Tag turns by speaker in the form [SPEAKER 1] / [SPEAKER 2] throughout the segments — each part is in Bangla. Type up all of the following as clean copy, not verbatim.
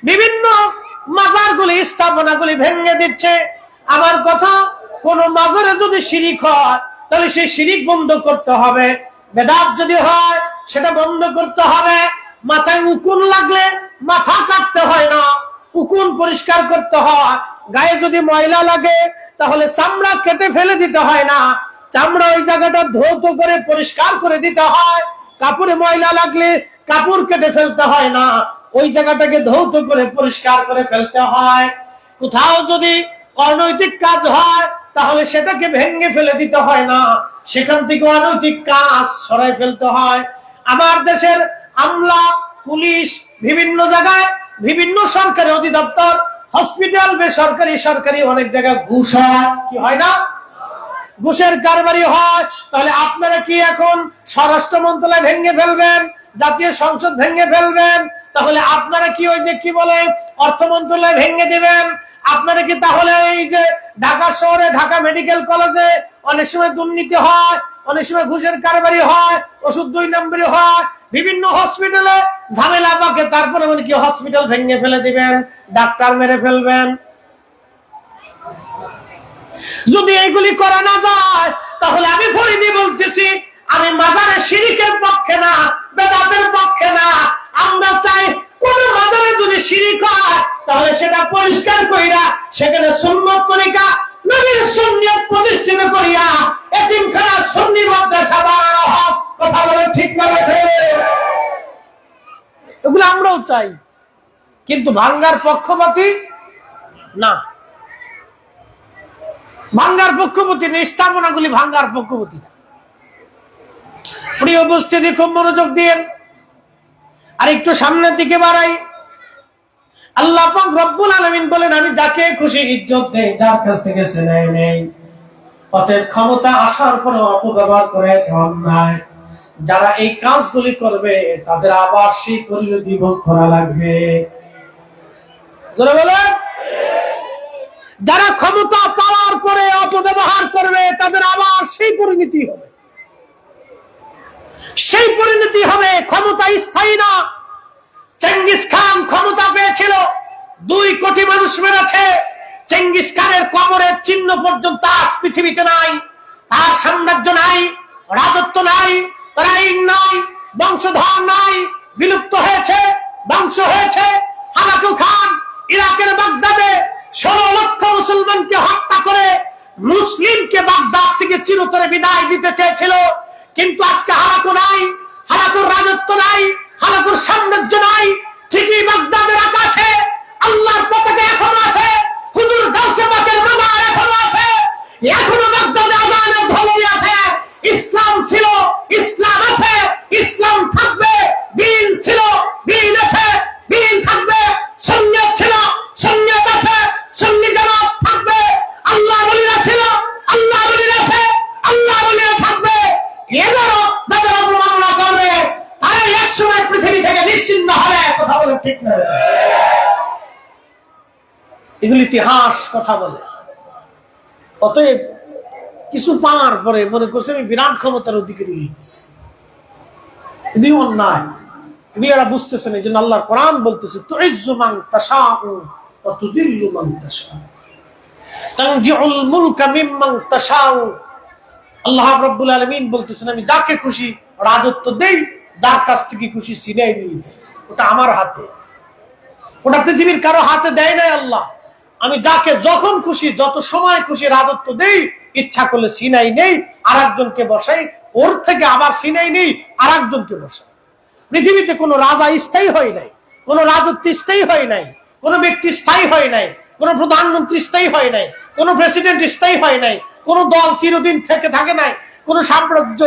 [SPEAKER 1] বিভিন্ন মাজারগুলি স্থাপনাগুলি ভেঙে দিচ্ছে। আমার কথা, কোন মাজারে যদি শিরিক হয় তাহলে সেই শিরিক বন্ধ করতে হবে। বেদাত যদি হয় সেটা বন্ধ করতে হবে। মাথায় উকুন লাগলে মাথা কাটতে হয় না, উকুন পরিষ্কার করতে হয়। গায়ে যদি ময়লা লাগে তাহলে চামড়া কেটে ফেলে দিতে হয় না, চামড়া ওই জায়গাটা ধৌত করে পরিষ্কার করে দিতে হয়। কাপড়ে ময়লা লাগলে কাপড় কেটে ফেলতে হয় না, ওই জায়গাটাকে ধৌত করে পরিষ্কার করে ফেলতে হয়। কোথাও যদি অনৈতিক কাজ হয় তাহলে সেটাকে ভেঙে ফেলে দিতে হয় না, সেখান থেকে অনৈতিক কাজ সরাই ফেলতে হয়। আমার দেশের আমলা, পুলিশ, বিভিন্ন জায়গায় বিভিন্ন সরকারি অধিদপ্তর, হসপিটাল, বেসরকারি, সরকারি অনেক জায়গায় ঘুষ হয়, কি হয় না? ঘুষের কারবারি হয়। তাহলে আপনারা কি এখন স্বরাষ্ট্র মন্ত্রণালয় ভেঙে ফেলবেন, জাতীয় সংসদ ভেঙে ফেলবেন? তাহলে আপনারা কি ওই যে কি বলে অর্থ মন্ত্রণালয় ভেঙে দিবেন? আপনারা কি তাহলে এই যে ঢাকা শহরে, ঢাকা মেডিকেল কলেজে অনেক সময় দুর্নীতি হয়, অনেক সময় ঘুষের কারবারি হয়, ওষুধ 2 নম্বরই হয়, বিভিন্ন হসপিটালে ঝামেলা পাকে, তারপরে মানে কি হসপিটাল ভেঙে ফেলে দিবেন, ডাক্তার মেরে ফেলবেন? যদি এইগুলি করা না যায় তাহলে আমি ফরিদি বলতেছি, আমি মাজারে শিরিকের পক্ষে না, বেদাতের পক্ষে না। আমরা চাই কোন মাজারে যদি শিরিক হয় তাহলে সেটা পরিষ্কার কইরা সেখানে সুন্নত তরিকা, নবীর সুন্নাত প্রতিষ্ঠিত করিয়া এতিমখানা সুন্নি মাদ্রাসা বানানো হোক। কথা বলে ঠিক না বেঠিক? এগুলো আমরাও চাই, কিন্তু ভাঙ্গার পক্ষপাতী না, ভাঙ্গার পক্ষপাতী না, স্থাপনাগুলি ভাঙ্গার পক্ষপাতী না। প্রিয় উপস্থিতি, খুব মনোযোগ দিয়েন। আর একটু সামনের দিকে বাড়াই। আল্লাহ পাক রব্বুল আলামিন বলেন, আমি যাকে খুশি ইজ্জত দেই, যার কাছ থেকে ছিনাই নেই। অতএব ক্ষমতা আসার পর অপব্যবহার করে অন্যায় যারা এই কাজগুলি করবে তাদের আবার সেই পরিণতি ভোগ করা লাগবে। জোরে বলেন। যারা ক্ষমতা পাওয়ার পরে অপব্যবহার করবে তাদের আবার সেই পরিণতি হবে, সেই পরিণতি হবে। ক্ষমতা স্থায়ী না। চেঙ্গিস খান ক্ষমতা পেয়েছিল, 2 কোটি মানুষ মেরেছে। চেঙ্গিস খানের কবরের চিহ্ন পর্যন্ত আজ পৃথিবীতে নাই। তার সাম্রাজ্য নাই, রাজত্ব নাই, তার আইন নাই, বংশধর নাই, বিলুপ্ত হয়েছে, ধ্বংস হয়েছে। হালাকু খান ইরাকের বাগদাদে 16 লক্ষ মুসলমানকে হত্যা করে মুসলিমকে বাগদাদ থেকে চিরতরে বিদায় দিতে চেয়েছিল। কিন্তু আজকে হালাকু নাই, হালাকুর রাজত্ব নাই, হালাকুর সাম্রাজ্য নাই। ঠিকই বাগদাদের আকাশে আল্লাহর পতাকা এখনো আছে, হুজুর গাউসে পাকের মাজার এখনো আছে, এখনো বাগদাদে আযানের ধ্বনি আছে। ইসলাম ছিল, ইসলাম আছে, ইসলাম থাকবে। দ্বীন ছিল, দ্বীন আছে, দ্বীন থাকবে। সুন্নাত ছিল, সুন্নাত আছে, সুন্নি জামাত থাকবে। আল্লাহর ওলিরা ছিল, আল্লাহর ওলিরা আছে, আল্লাহর ওলিরা থাকবে। এবারও যাদের অবমাননা করবে তারা একসময় পৃথিবী থেকে নিশ্চিহ্ন হবে। কথা বলে ঠিক না? এগুলি ইতিহাস কথা বলে। অতএব কিছু পাওয়ার পরে মনে করছে আমি বিরাট ক্ষমতার অধিকারী হয়েছি, এগুলি অন্যায়। এরা বুঝতেছেন। এই জন্য আল্লাহর কোরআন বলতেছে, তুইজ্জু মান তাশাউ ওয়া তুযিল্লু মান তাশাউ, তানজিউল মুলকা মিম্মান তাশাউ। আল্লাহ রাব্বুল আলামিন বলতেছেন, আমি যাকে খুশি রাজত্ব দেই, যার কাছ থেকে খুশি ছিনাই নিয়ে যাই। ওটা আমার হাতে, ওটা পৃথিবীর কারো হাতে দেয় নাই আল্লাহ। আমি যাকে যখন খুশি, যত সময় খুশি রাজত্ব দেই, ইচ্ছা করলে ছিনাই নেই, আরেকজনকে বসাই, ওর থেকে আবার ছিনাই নেই, আরেকজনকে বসাই। পৃথিবীতে কোনো রাজা স্থায়ী হয় নাই, কোন রাজত্ব স্থায়ী হয় নাই, কোন ব্যক্তি স্থায়ী হয় নাই, কোন প্রধানমন্ত্রী স্থায়ী হয় নাই, কোন প্রেসিডেন্ট স্থায়ী হয় নাই, কোন দল চিরদিন থেকে থাকে নাই, কোন সাম্রাজ্য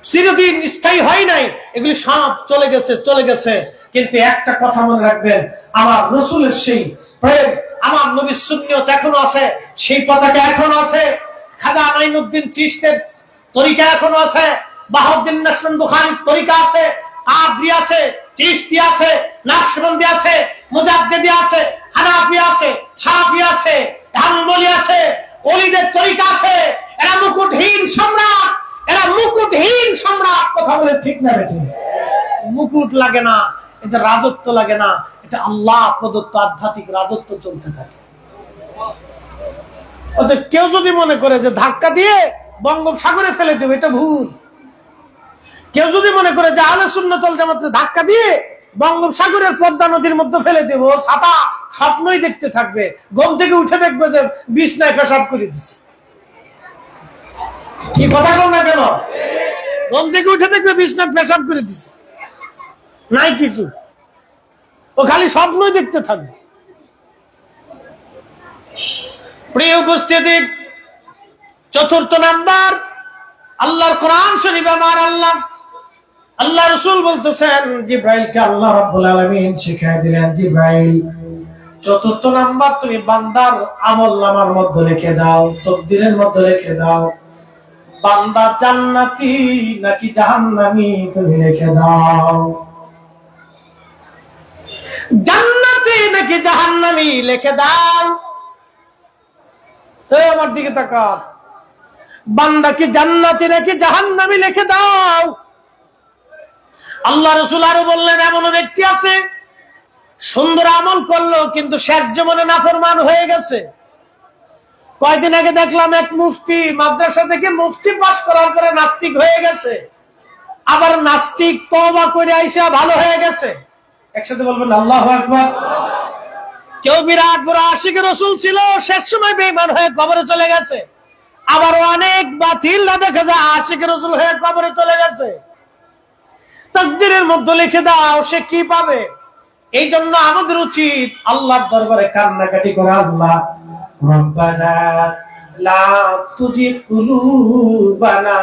[SPEAKER 1] চিরদিন স্থায়ী হয় নাই। এগুলি সব চলে গেছে, চলে গেছে। কিন্তু একটা কথা মনে রাখবেন, আমার রাসূলের সেই প্রেম, আমার নবীর সুন্নাত এখনো আছে, সেই পতাকা এখনো আছে। খাজা মাইনুদ্দিন চিশতির তরিকা এখনো আছে, বাহাউদ্দিন নাসরুল বুখারীর তরিকা আছে, কাদরি আছে, চিশতি আছে, নাকশবন্দি আছে, মুজাদ্দিদি আছে, হানাফি আছে, শাফি আছে, হাম্বলি আছে, ওলিদের তরিকা আছে। এরা মুকুটহীন সম্রাট, এরা মুকুটহীন সম্রাট। কথা বলে ঠিক না বেঠিক? মুকুট লাগে না, এতে রাজত্ব লাগে না, এটা আল্লাহ প্রদত্ত আধ্যাত্মিক রাজত্ব চলতে থাকে। কেউ যদি মনে করে যে ধাক্কা দিয়ে বঙ্গোপসাগরে ফেলে দেবে, এটা ভুল। কেউ যদি মনে করে যে আহলে সুন্নাত ওয়াল জামাত ধাক্কা দিয়ে বঙ্গোপসাগরের পদ্মা নদীর মধ্যে ফেলে দেবো, ছাতা স্বপ্নই দেখতে থাকবে, ঘুম থেকে উঠে দেখবে যে বিছনায় পেশাব করে দিচ্ছে। কি কথা বল না কেন? ঘুম থেকে উঠে দেখবে বিছনায় পেশাব করে দিচ্ছে, নাই কিছু, ও খালি স্বপ্নই দেখতে থাকবে। প্রিয় উপস্থিতি, চতুর্থ নাম্বার, আল্লাহর কোরআন শরীফ। আমার আল্লাহ রাসূল বলতেছেন, জিবরাইলকে আল্লাহ রাব্বুল আলামিন শিখায় দিলেন, জিবরাইল চতুর্থ নাম্বার তুমি বান্দার আমলনামার মধ্যে লিখে দাও, তকদিরের মধ্যে লিখে দাও, বান্দা জান্নাতি নাকি জাহান্নামী তুমি লিখে দাও। জান্নাতি নাকি জাহান্নামী লিখে দাও। আমার দিকে তাকাও, বান্দা কি জান্নাতি নাকি জাহান্নামী লিখে দাও। আল্লাহ রাসূল আরো বললেন, এমন ব্যক্তি আছে সুন্দর আমল করলো কিন্তু শেষ জীবনে নাফরমান হয়ে গেছে। কয়দিন আগে দেখলাম এক মুফতি মাদ্রাসা থেকে মুফতি পাস করার পরে নাস্তিক হয়ে গেছে, আবার নাস্তিক তওবা করে আইসা ভালো হয়ে গেছে। একসাথে বলবেন আল্লাহু আকবার। কেউ বিরাট বড় আশিক রাসূল ছিল, শেষ সময় বেঈমান হয়ে কবরে চলে গেছে। আবার অনেক বাতিলরা দেখা যায় আশিক রাসূল হয়ে কবরে চলে গেছে। তাকদীরের মধ্যে লিখে দাও সে কি পাবে। এই জন্য আমাদের উচিত আল্লাহর দরবারে কান্নাকাটি করা, আল্লাহ রব্বানা লা তুজিগ কুলুবানা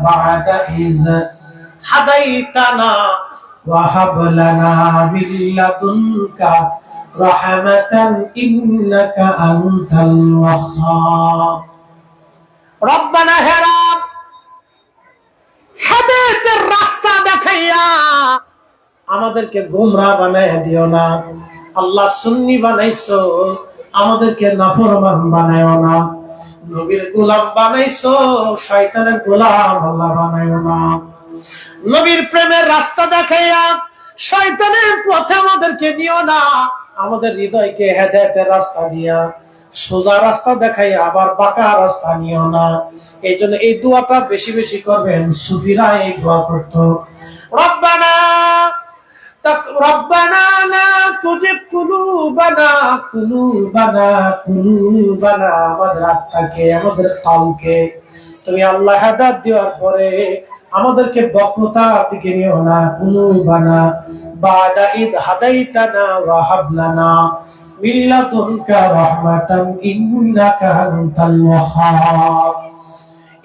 [SPEAKER 1] বা'দা ইয হাদাইতানা ওয়া হাব লানা মিন লাদুনকা রাহমাতান ইন্নাকা আনতাল ওয়াহ্হাব। রব্বানা হে রব, হেদায়েতের রাস্তা দেখাইয়া আমাদেরকে গোমরাহ বানায় দিও না। আল্লাহ সুন্নি বানাইছো, আমাদেরকে নাফরমান বানায়ো না। নবীর গোলাম বানাইছো, শয়তানের গোলাম আল্লাহ বানায়ো না। নবীর প্রেমের রাস্তা দেখাইয়া শয়তানের পথে আমাদেরকে নিও না। আমাদের হৃদয়কে হেদায়েতের রাস্তা দিয়া সোজা রাস্তা দেখাই, আবার বাঁকা রাস্তা নিও না। এই জন্য এই দোয়াটা বেশি বেশি করবেন। সুফিরা এই দোয়া করতো, রব্বানা লা তুজিগ কুলুবানা আমাদের আত্মাকে, আমাদের কালকে তুমি আল্লাহ হেদায়েত দেওয়ার পরে আমাদেরকে বক্রতার দিকে নিও না। কুলুবানা বা'দা ইয হাদাইতানা ওয়া হাব লানা মিন লাদুনকা রাহমাতান ইন্নাকা আনতাল ওয়াহ্হাব।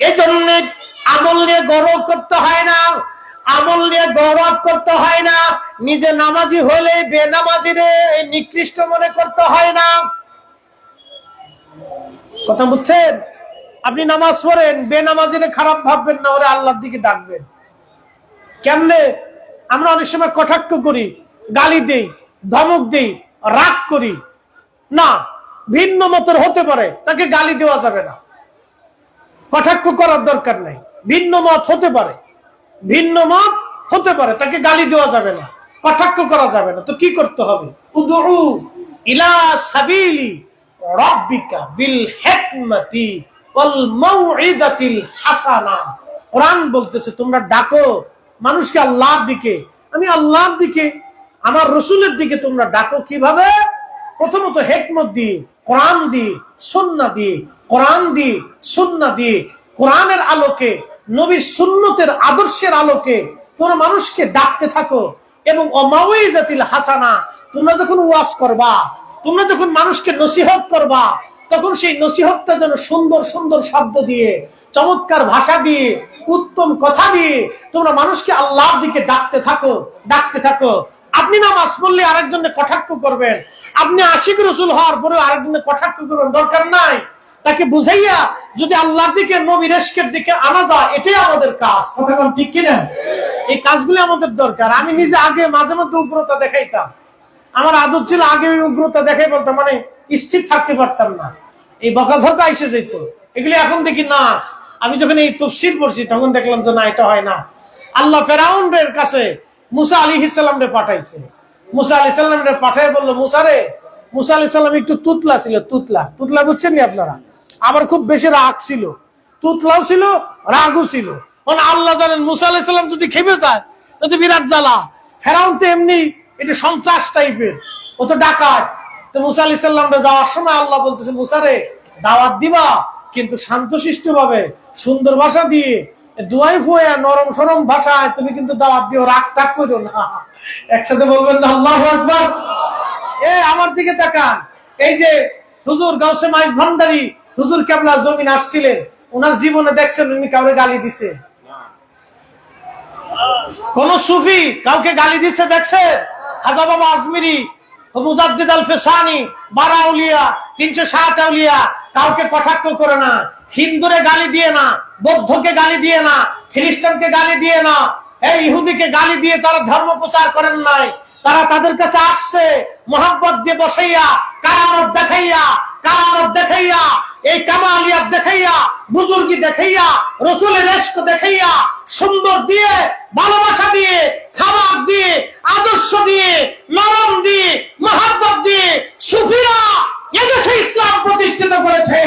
[SPEAKER 1] এজন্য আমল নিয়ে গর্ব করতে হয় না, আমল নিয়ে গৌরব করতে হয় না। নিজে নামাজি হলে বেনামাজিরে নিকৃষ্ট মনে করতে হয় না। কথা বুঝছেন? আপনি নামাজ পড়েন, বেনামাজিরে খারাপ ভাববেন না, ওরে আল্লাহর দিকে ডাকবেন। কেমনে? আমরা অনেক সময় কটাক্ষ করি, গালি দেই, ধমক দেই, রাগ করি না। ভিন্ন মতের হতে পারে, তাকে গালি দেওয়া যাবে না, কটাক্ষ করার দরকার নাই। ভিন্ন মত হতে পারে, ভিন্ন মত হতে পারে, তাকে গালি দেওয়া যাবে না, কটাক্ষ করা যাবে না। তো কি করতে হবে? উদউ ইলা সাবিলি রাব্বিকা বিল হিকমাতি ওয়াল মাউইদাতিল হাসানা। কোরআন বলতেছে তোমরা ডাকো মানুষকে আল্লাহর দিকে। আমি আল্লাহর দিকে, আমার রাসূলের দিকে তোমরা ডাকো। কিভাবে? প্রথমত হিকমত দিয়ে, কোরআন দিয়ে, সুন্নাহ দিয়ে, কোরআন দিয়ে, সুন্নাহ দিয়ে, কোরআনের আলোকে, নবীর সুন্নতের আদর্শের আলোকে তোমরা মানুষকে ডাকতে থাকো। এবং মাউইজাতিল হাসানা, তোমরা যখন ওয়াজ করবা, তোমরা যখন মানুষকে নসিহত করবা, তখন সেই নসিহতটা যেন সুন্দর সুন্দর শব্দ দিয়ে, চমৎকার ভাষা দিয়ে, উত্তম কথা দিয়ে তোমরা মানুষকে আল্লাহর দিকে ডাকতে থাকো, ডাকতে থাকো। আপনি নামাজ পড়লে আরেকজনের কটাক্ষ করবেন, আপনি আশিক রাসূল হওয়ার পরে আরেকজনের কটাক্ষ করবেন, দরকার নাই। তাকে বুঝাইয়া যদি আল্লাহর দিকে, নবীর ইশকের দিকে আনা যায়, এটাই আমাদের কাজ। কথা কোন ঠিক কিনা? এই কাজগুলো আমাদের দরকার। আমি নিজে আগে মাঝে মধ্যে উগ্রতা দেখাইতাম, আমার আদত ছিল আগে ওই উগ্রতা দেখাই বলতাম, মানে স্থির থাকতে পারতাম না, এই বকাঝকা এসে যেত। এগুলি এখন দেখি না। আমি যখন এই তাফসীর পড়ছি তখন দেখলাম যে না, এটা হয় না। আল্লাহ ফেরাউনের কাছে মুসা আলাইহিস সালামকে পাঠাইছে। মুসা আলাইহিস সালামকে পাঠায় বলল, মুসা রে, মুসা আলাইহিস সালাম একটু তুতলা ছিল, তুতলা, তুতলা বুঝছেন নি আপনারা? আবার খুব বেশি রাগ ছিল, তুতলাও ছিল, রাগও ছিল। আল্লাহ জানেন মুসা আলাইহিস সালাম যদি খেপে যায় তো বিরাট জ্বালা। ফেরাউন তো এমনি এটা সন্ত্রাস টাইপের, ও তো ডাকাত। তো মুসা আলাইহিস সালামকে যাওয়ার সময় আল্লাহ বলতেছে, মুসা রে, দাওয়াত দিবা কিন্তু শান্তশিষ্ট ভাবে, সুন্দর ভাষা দিয়ে, দুয়াই ফুয়া নরম সরম ভাষায় তুমি কিন্তু দাওয়াত দিও, রাগ টাগ করো না। একসাথে বলবেন না আল্লাহু আকবার? আমার দিকে তাকান, এই যে হুজুর গাউসে মাইজ ভান্ডারী হুজুর কেবলা জমিন আসছিলেন, ওনার জীবনে দেখছেন উনি কাউরে গালি দিছে? কোন সুফি কাউকে গালি দিচ্ছে দেখছেন? খাজা বাবা আজমিরি, মুজাদ্দিদ আল ফেসানি, 12 আউলিয়া, 360 আউলিয়া কাউকে কটাক্ষ করে না, হিন্দুরে গালি দিয়ে না, বৌদ্ধকে গালি দিয়ে না, খ্রিস্টানকে গালি দিয়ে না, এই ইহুদিকে গালি দিয়ে তারা ধর্ম প্রচার করেন নাই। তারা তাদের কাছে আসছে মোহাম্মত দিয়ে বসাইয়া, কারামত দেখাইয়া, কারামত দেখাইয়া, এই কামালিয়াত দেখাইয়া, বুজুর্গি দেখাইয়া, রসুলের ইশক দেখাইয়া, সুন্দর দিয়ে, ভালোবাসা দিয়ে, খাবার দিয়ে, আদর্শ দিয়ে, নরম দিয়ে, মোহাম্মত দিয়ে সুফিরা এদেশে ইসলাম প্রতিষ্ঠিত করেছে।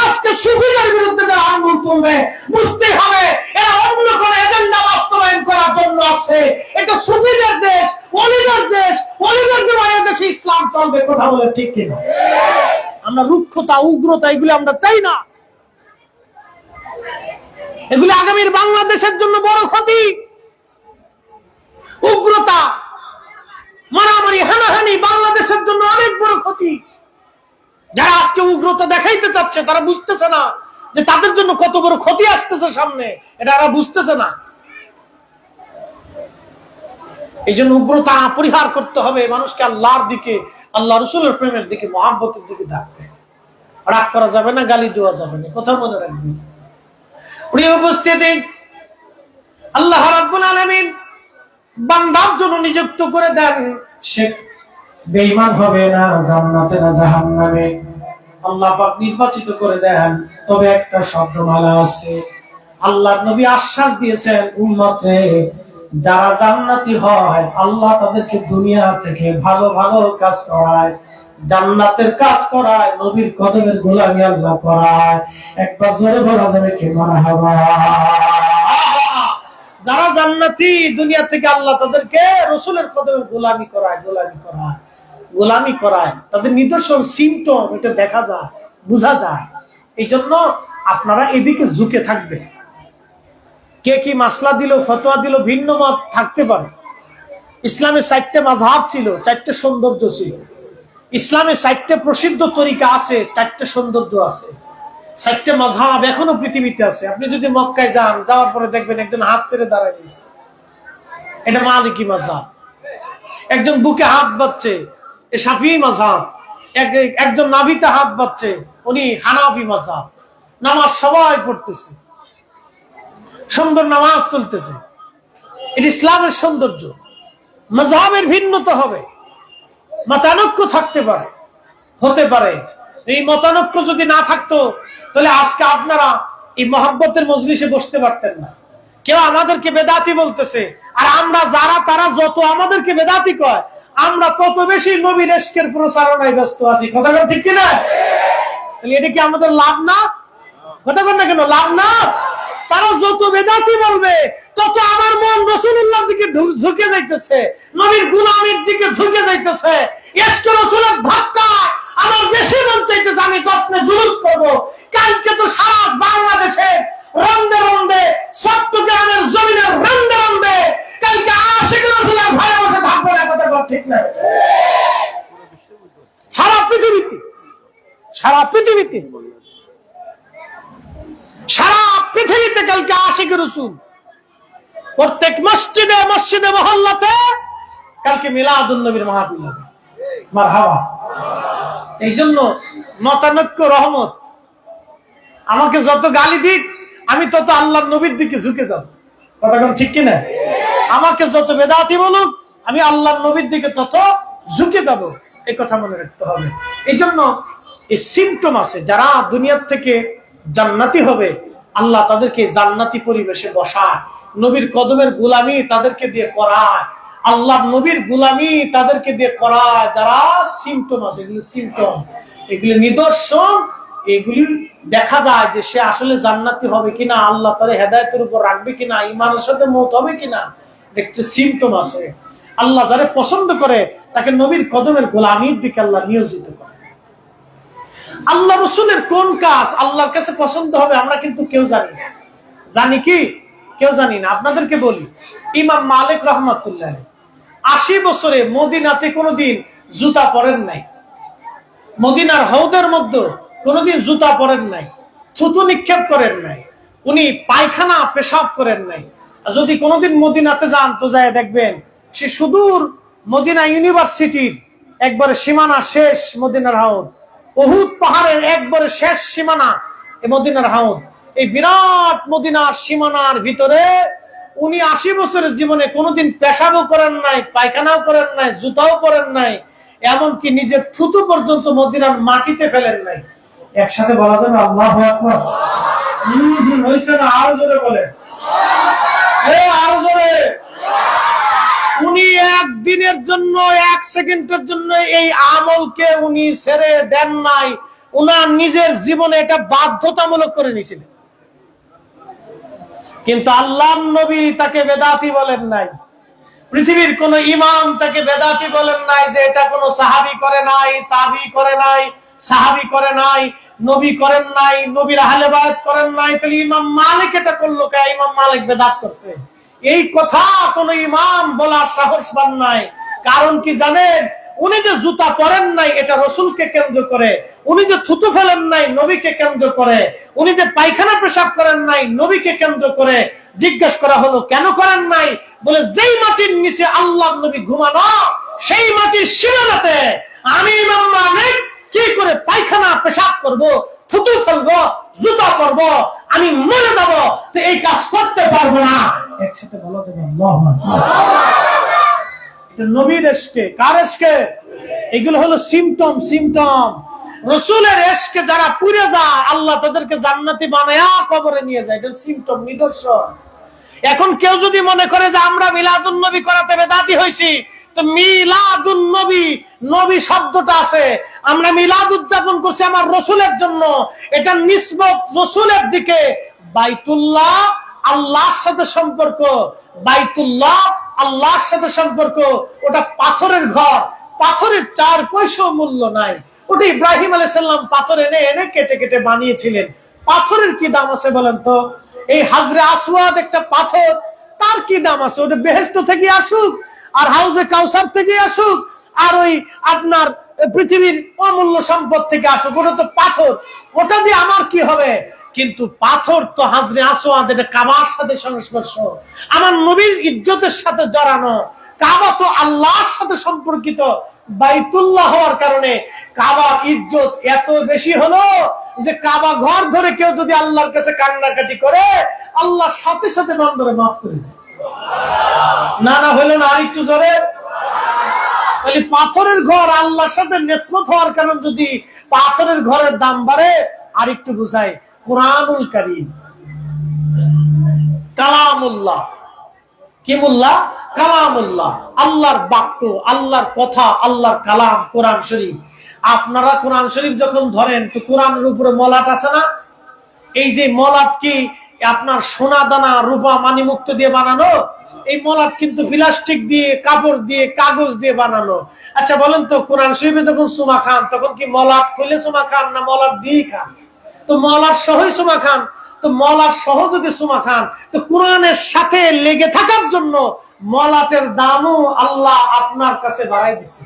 [SPEAKER 1] আজকে সুফিদের বিরুদ্ধে যারা আন্দোলন তুলবে, বুঝতে হবে এরা অন্য কোন এজেন্ডা বাস্তবায়ন করার জন্য আছে। এটা সুফিদের দেশ, ওলিদের দেশ, ওলিদের দেশে ইসলাম চলবে। কথা বলে ঠিক কিনা? আমরা রুক্ষতা, উগ্রতা এগুলো আমরা চাই না। এগুলো আগামীর বাংলাদেশের জন্য বড় ক্ষতি। উগ্রতা, মারামারি, হানাহানি বাংলাদেশের জন্য অনেক বড় ক্ষতি। যারা আজকে উগ্রতা দেখাইতে চাচ্ছে তারা বুঝতেছে না যে তাদের জন্য কত বড় ক্ষতি আসতেছে সামনে, এটা তারা বুঝতেছে না। এই জন্য উগ্রতা পরিহার করতে হবে, মানুষকে আল্লাহর দিকে, আল্লাহ রসুলের প্রেমের দিকে, মহব্বতের দিকে ডাকতে। রাগ করা যাবে না, গালি দেওয়া যাবে না, কথা মনে রাখবেন। প্রিয় উপস্থিতি, আল্লাহ রাব্বুল আলামিন বান্দার জন্য নিযুক্ত করে দেন, সে বেঈমান হবে না, জান্নাতে না জাহান্নামে। আল্লাহ পাক নির্বাচিত করে দেন, তবে একটা শব্দমালা আছে। আল্লাহর নবী আশ্বাস দিয়েছেন, উম্মতে যারা জান্নাতি হয় আল্লাহ তাদেরকে দুনিয়া থেকে ভালো ভালো কাজ করায়, জান্নাতের কাজ করায়, নবীর কদমের গোলামি আল্লাহ করায়। একবার জোরে বলা যাবে কি মারহাবা? যারা জান্নাতি দুনিয়া থেকে আল্লাহ তাদেরকে রসুলের কদমের গোলামি করায়, গোলামি করায়, গোলামি করায়। তাদের নিদর্শন, সিমটম এটা দেখা যায়, বোঝা যায়। এই জন্য আপনারা এদিকে ঝুঁকে থাকবে। কে কি মাসলা দিল, ফতোয়া দিল, ভিন্ন মত থাকতে পারে। ইসলামের 4টে মাযহাব ছিল, 4টে সৌন্দর্য ছিল। ইসলামের 4টে প্রসিদ্ধ তরিকা আছে, 4টে সৌন্দর্য আছে। 4টে মাযহাব এখনো পৃথিবীতে আছে। আপনি যদি মক্কায় যান, যাওয়ার পরে দেখবেন একজন হাত ছেড়ে দাঁড়ায় গেছে, এটা মালিকি মাযহাব। একজন বুকে হাত বাঁধছে, এ শাফিঈ মাযহাব। একজন নাভিতে হাত বাঁধছে, উনি হানাফি মাযহাব। নামাজ সবাই পড়তেছে, সুন্দর নামাজ চলতেছে। এটা ইসলামের সৌন্দর্য। মাযহাবের ভিন্নতা হবে, মতানৈক্য থাকতে পারে, হতে পারে। এই মতানৈক্য যদি না থাকতো তাহলে আজকে আপনারা এই মহব্বতের মজলিসে বসতে পারতেন না। কেউ আমাদেরকে বেদাতি বলতেছে, আর আমরা যারা তারা যত আমাদেরকে বেদাতি কয়, আমরা তত বেশি নবীর ইশকের প্রচারণায় ব্যস্ত আছি। কথা বল ঠিক কিনা? তাহলে এটা কি আমাদের লাভ না? কথা বল না কেন, লাভ না? তারা যত বেদাতি বলবে তত আমার মন রাসূলুল্লাহর দিকে ঝুঁকে যাইতেছে, নবীর গোলামির দিকে ঝুঁকে যাইতেছে। ইশক রাসূলের ধাক্কা আমার বেশি মন চাইতেছে আমি 10 মে জুলুস করব। কালকে তো সারা বাংলাদেশে রন্দে রন্দে, চট্টগ্রামের জমিনের রন্দে রন্দে কালকে আশিক রাসূলের ঘরে বসে থাকবো না। কথা বল ঠিক না? সারা পৃথিবীতে, সারা পৃথিবীতে, সারা পৃথিবীতে কালকে আশিক রাসূল। প্রত্যেক মসজিদে মসজিদে মহল্লাতে কালকে মিলাদুন নবীর মাহফিল হবে। মারহাবা। এই জন্য মতানৈক্য রহমত। আমাকে যত গালি দিক আমি তত আল্লাহর নবীর দিকে ঝুঁকে যাব। কথা কোন ঠিক কিনা? আমাকে যত বেদাতি বলুক আমি আল্লাহর নবীর দিকে তত ঝুঁকে যাব। এই কথা মনে রাখতে হবে। এই জন্য এই সিমটম আছে, যারা দুনিয়ার থেকে জান্নাতি হবে আল্লাহ তাদেরকে জান্নাতি পরিবেশে বসায়, নবীর কদমের গোলামি তাদেরকে দিয়ে করায়, আল্লাহ নবীর গোলামি তাদেরকে দিয়ে করায়। যারা সিমটম আছে, এগুলো সিমটম, এগুলি নিদর্শন, এগুলি দেখা যায় যে সে আসলে জান্নাতি হবে কিনা, আল্লাহ তার হেদায়েতের উপর রাখবে কিনা, ঈমানের সাথে মওত হবে কিনা, একটা সিমটম আছে। আল্লাহ যারা পছন্দ করে তাকে নবীর কদমের গোলামির দিকে আল্লাহ নিয়োজিত করে। আল্লাহ রসুলের কোন কাজ আল্লাহর কাছে পছন্দ হবে আমরা কিন্তু কেউ জানি না। জানি কি? কেউ জানি না। আপনাদেরকে বলি, ইমাম মালিক রহমাতুল্লাহ 80 বছরে মদিনাতে কোনোদিন জুতা পরেন নাই, মদিনার হৌদের মধ্যে কোনোদিন জুতা পরেন নাই, থুতু নিক্ষেপ করেন নাই, উনি পায়খানা পেশাব করেন নাই। যদি কোনোদিন মদিনাতে যান তো যায় দেখবেন সে সুদূর মদিনা ইউনিভার্সিটির একবারে সীমানা শেষ মদিনার হাউদ, উহুদ পাহাড়ের একবারে শেষ সীমানা এই মদিনার হাউদ, এই বিরাট মদিনার সীমানার ভিতরে উনি 80 বছরের জীবনে কোনোদিন পেশাবও করেন নাই, পায়খানাও করেন নাই, জুতাও পরেন নাই, এমনকি নিজের থুতু পর্যন্ত মদিনার মাটিতে ফেলেন নাই। একসাথে বলা যাবে আল্লাহু আকবার? হইছে না? আরো জোরে বলে, আরো জোরে। উনি একদিনের জন্য, 1 সেকেন্ডের জন্য এই আমলকে উনি ছেড়ে দেন নাই, উনার নিজের জীবনে এটা বাধ্যতামূলক করে নিয়েছিলেন। কিন্তু আল্লাহর নবী তাকে বেদাতি বলেন নাই, পৃথিবীর কোন ইমাম তাকে বেদাতি বলেন নাই, যে এটা কোন সাহাবী করে নাই, তাবি করে নাই, সাহাবী করে নাই, নবী করেন নাই, নবীর আহলে বায়াত করেন নাই, তাহলে ইমাম মালিক এটা করলো কে? ইমাম মালিক বেদাত করছে, এই কথা কোন ইমাম বলার সাহস পান নাই। কারণ কি জানেন? উনি যে জুতা পরেন নাই এটা রসুলকে কেন্দ্র করে, উনি যে থুতু ফেলেন নাই নবীকে কেন্দ্র করে, উনি যে পায়খানা পেশাব করেন নাই নবীকে কেন্দ্র করে। জিজ্ঞেস করা হলো কেন করেন নাই? বলে যেই মাটির নিচে আল্লাহর নবী ঘুমানো সেই মাটির সীমানাতে আমি ইমাম মালিক কি করে পায়খানা পেশাব করব, থুতু ফেলবো, জুতা পরবো, আমি মরে যাবো, তো এই কাজ করতে পারবো না। একসাথে বলা যাবে আল্লাহু আকবার। এটা নবীর ইশকে। কার ইশকে? এগুলো হলো সিমটম, সিমটম। রাসূলের ইশকে যারা পুড়ে যায় আল্লাহ তাদেরকে জান্নাতি বানায়া কবরে নিয়ে যায়, এটা সিমটম, নিদর্শন। এখন কেউ যদি মনে করে যে আমরা মিলাদুন নবী করাতে বেদাতি হইছি, তো মিলাদুন নবী, নবী শব্দটা আছে, আমরা মিলাদ উদযাপন করছি আমার রসুলের জন্য, এটা নিসবত রসুলের দিকে। বাইতুল্লাহ আল্লাহর সাথে সম্পর্ক, বাইতুল্লাহ আল্লাহর সাথে সম্পর্ক, ওটা পাথরের ঘর, পাথরের 4 পয়সাও মূল্য নাই। ওটা ইব্রাহিম আলাইহিস সালাম পাথর এনে এনে কেটে কেটে বানিয়েছিলেন। পাথরের কি দাম আছে বলেন তো? এই হাজরে আসওয়াদ একটা পাথর, তার কি দাম আছে? ওটা বেহেশত থেকে আসুক, আর হাউজে কাউসার থেকে আসুক, আর ওই আপনার পৃথিবীর অমূল্য সম্পদ থেকে আসুক, ওটা তো পাথর, ওটা দিয়ে আমার কি হবে? কিন্তু পাথর তো হাজরে আসওয়াদ, এটা কাবার সাথে সংস্পর্শ, আমার নবীর ইজ্জতের সাথে জড়ানো। কাবা তো আল্লাহর সাথে সম্পর্কিত, বাইতুল্লাহ হওয়ার কারণে কাবার ইজ্জত এত বেশি হলো যে কাবা ঘর ধরে কেউ যদি আল্লাহর কাছে কান্নাকাটি করে আল্লাহ সাথে সাথে বান্দারে মাফ করে দেয়। না না হলো না? আরেকটু জোরে। তাহলে পাথরের ঘর আল্লাহর সাথে নিসবত হওয়ার কারণে যদি পাথরের ঘরের দাম বাড়ে, আরেকটু বুঝাই, কুরআনুল কারীম, কালামুল্লাহ, কি বললা? কালামুল্লাহ, আল্লাহর বাক্য, আল্লাহর কথা, আল্লাহর কালাম, কোরআন শরীফ। আপনারা কোরআন শরীফ যখন ধরেন তো কোরআনের উপরে মলাট আছে না? এই যে মলাট কি আপনার সোনা দানা রূপা মানিমুক্ত দিয়ে বানানো? এই মলাট কিন্তু প্লাস্টিক দিয়ে, কাপড় দিয়ে, কাগজ দিয়ে বানানো। আচ্ছা বলেন তো, কোরআন শরীফে যখন চুমা খান তখন কি মলাট খুলে চুমা খান না মলাট দিয়ে খান? তো মলাট সহই চুমা খান। তো মলাট সহ যদি চুমা খান, তো কোরআনের সাথে লেগে থাকার জন্য মলাটের দামও আল্লাহ আপনার কাছে বাড়াই দিচ্ছে।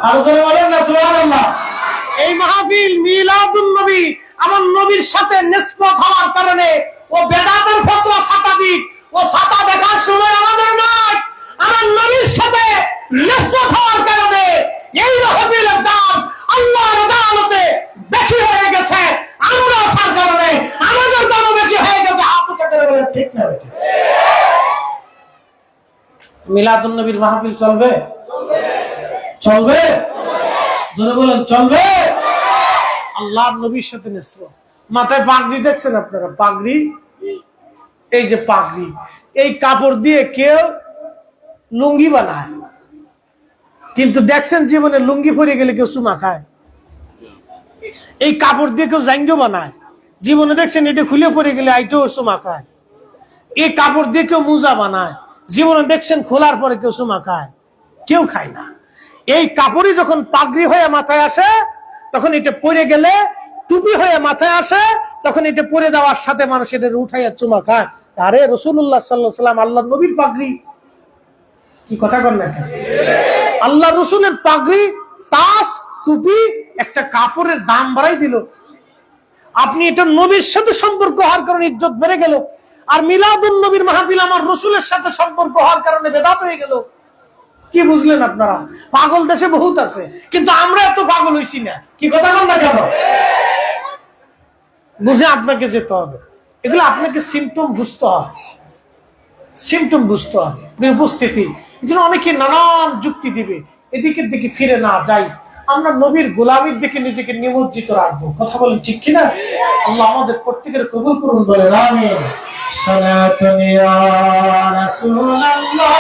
[SPEAKER 1] আর জোরে বলেন না সুবহানাল্লাহ। এই মাহফিল মিলাদুন নবী আমার নবীর সাথে নিসবত হওয়ার কারণে ও বেদাতের ফতোয়া ছাতা দিক, ও ছাতা দেখার সময় আমাদের নাই। আমার নবীর সাথে নিসবত হওয়ার কারণে এই মাহফিলের দাম আল্লাহর আদালতে বেশি হয়ে গেছে। আমরা আসার কারণে আমাদের দামও বেশি হয়ে গেছে। হাত উঁচু করে বলেন ঠিক না? মিলাদুন নবীর মাহফিল চলবে? চলবে? জোরে বলেন চলবে? আল্লাহর নবীর সাথে নিসবত। মাথায় পাগড়ি দেখছেন আপনারা? পাগড়ি, এই যে পাগড়ি, এই কাপড় দিয়ে কেউ লুঙ্গি বানায়, কিন্তু দেখছেন জীবনে লুঙ্গি পরে গেলে কেউ চুমা খায়? এই কাপড় দিয়ে কেউ জাঙ্গিও বানায়, জীবনে দেখছেন এটা খুলে পড়ে গেলে আইটেও চুমা খায়? এই কাপড় দিয়ে কেউ মোজা বানায়, জীবনে দেখছেন খোলার পরে কেউ চুমা খায়? কেউ খায় না। এই কাপড়ই যখন পাগড়ি হয়ে মাথায় আসে, তখন এটা পরে গেলে টুপি হয়ে মাথায় আসে, তখন এটা পরে দেওয়ার সাথে মানুষ এটা উঠাইয়া চুমা খায়। আরে রাসূলুল্লাহ সাল্লাল্লাহু আলাইহি ওয়াসাল্লাম আল্লাহর নবীর পাগড়ি, কি কথা কর না? আল্লাহ রসুলের পাগড়ি, তাজ, টুপি, একটা কাপড়ের দাম বাড়াই দিল। আপনি এটা নবীর সাথে সম্পর্ক হওয়ার কারণে ইজ্জত বেড়ে গেল, আর মিলাদুন নবীর মাহফিল আমার রসুলের সাথে সম্পর্ক হওয়ার কারণে বেদাত হয়ে গেল। কি বুঝলেন আপনারা? পাগল দেশে বহুত আছে, কিন্তু আমরা এত পাগল হইছি না। কি কথা বল না কেন? বুঝে আপনাকে যেতে হবে, এগুলো আপনাকে সিমটম বুঝতে হবে, সিমটম বুঝতে হবে, উপস্থিতি। এই জন্য অনেকে নানান যুক্তি দিবে, এদিকের দিকে ফিরে না যাই, আমরা নবীর গোলামীর দিকে নিজেকে নিমজ্জিত রাখবো। কথা বলেন ঠিক কিনা? আল্লাহ আমাদের প্রত্যেকের কবুল করুন, বলে আমিন। সালাতুন ইয়া রাসূলুল্লাহ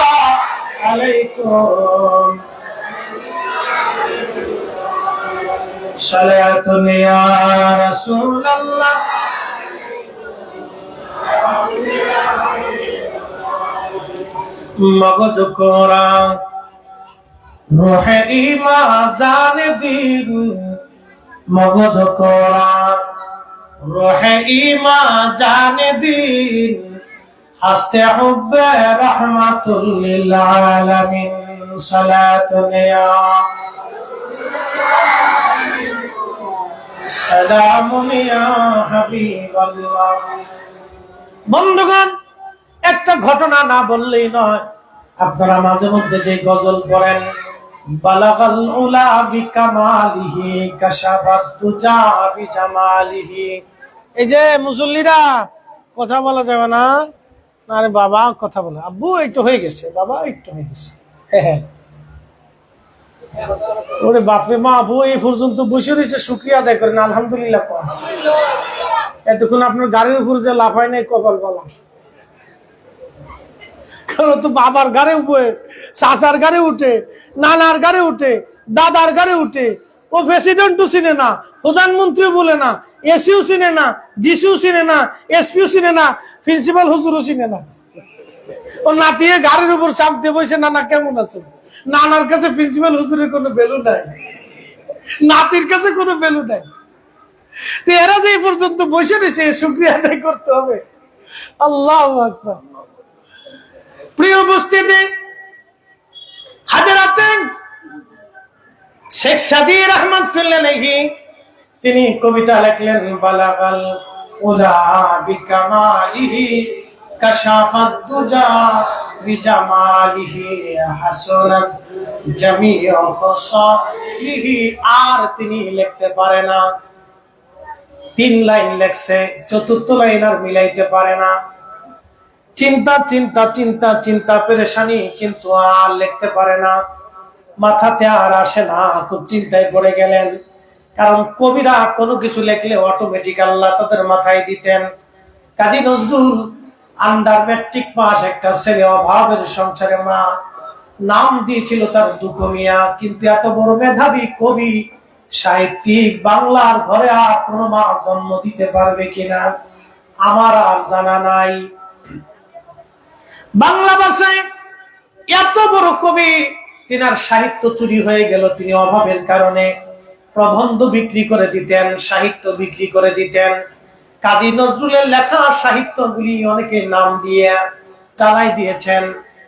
[SPEAKER 1] আলাইকুম, সালাতুন ইয়া রাসূলুল্লাহ মগজ কোরআন রুহে ঈমান জানে দিন, মগজ কোরআন রুহে ঈমান জানে দিন, হাসতে হুব্বে রাহমাতুল লিল আলামিন। সালাতুন ইয়া সালামুন ইয়া হাবিবাল্লাহ। বন্ধুগণ, একটা ঘটনা না বললেই নয়। আপনারা মাঝে মধ্যে যে গজল পড়েন, বালাগাল উলা বিকামালিহি কাশাফাত তুজা বিজামালিহি, এই যে মুসল্লিরা কথা বলা যাবে না, আরে বাবা কথা বলে, আব্বু একটু হয়ে গেছে, বাবা একটু হয়ে গেছে, হ্যাঁ। ওরে বাপরে, মা আবু এই পর্যন্ত বসে রয়েছে, শুকরিয়া আদায় করেন, আলহামদুলিল্লাহ। এতক্ষণ আপনার গাড়ির উপর যে লাফায় নাই, কপাল বলা। কারণ তো বাবার গাড়ি উঠে, চাচার গাড়ি উঠে, নানার গাড়ি উঠে, দাদার গাড়ি উঠে, ও প্রেসিডেন্টও চিনে না, প্রধানমন্ত্রীও বলে না, এসিও চিনে না, ডিসিও চিনে না, এসপিও চিনে না, প্রিন্সিপাল হুজুরও চিনে না। ও নাতিয়ে গাড়ির উপর চাপ দিয়ে বসে, নানা কেমন আছে? নানার কাছে প্রিন্সিপাল হুজুরের কোনো ভ্যালু নাই, নাতির কাছে কোনো ভ্যালু নাই। এরা যে পর্যন্ত বসে রয়েছে, শুকরিয়া আদায় করতে হবে। আল্লাহু আকবার। প্রিয় উপস্থিতি, হাজরাতে শেখ সাদী রাহমাতুল্লাহ আলাইহি তিনি কবিতা লিখলেন, বালাগাল উলা বিকামালিহি কাশাফাত দুজা বিজামালিহি হাসানাত জামিউ খাসালিহি। আর তিনি লিখতে পারে না, 3 লাইন লেখছে, 4th লাইন আর মিলাইতে পারে না। চিন্তা চিন্তা চিন্তা চিন্তা পেরেশানি, কিন্তু আর লিখতে পারে না, মাথাতে আর আসে না, খুব চিন্তায় পড়ে গেলেন। কারণ কবিরা কোনো কিছু লেখলে অটোমেটিক আল্লাহ তাদের মাথায় দিতেন। Kazi Nazrul under matric pass, একটা ছেলে, অভাবের সংসারে মা, নাম দিয়েছিল তার দুঃখ মিয়া। কিন্তু এত বড় মেধাবী কবি সাহিত্যিক বাংলার ঘরে আর কোনো মা জন্ম দিতে পারবে কিনা আমার আর জানা নাই। বাংলা ভাষায় এত বড় কবি, তিনার সাহিত্য চুরি হয়ে গেল। তিনি অভাবের কারণে প্রবন্ধ বিক্রি করে দিতেন, সাহিত্য বিক্রি করে দিতেন। কাজী নজরুলের লেখা সাহিত্যগুলি অনেকে নাম দিয়ে চালাই দিয়েছেন।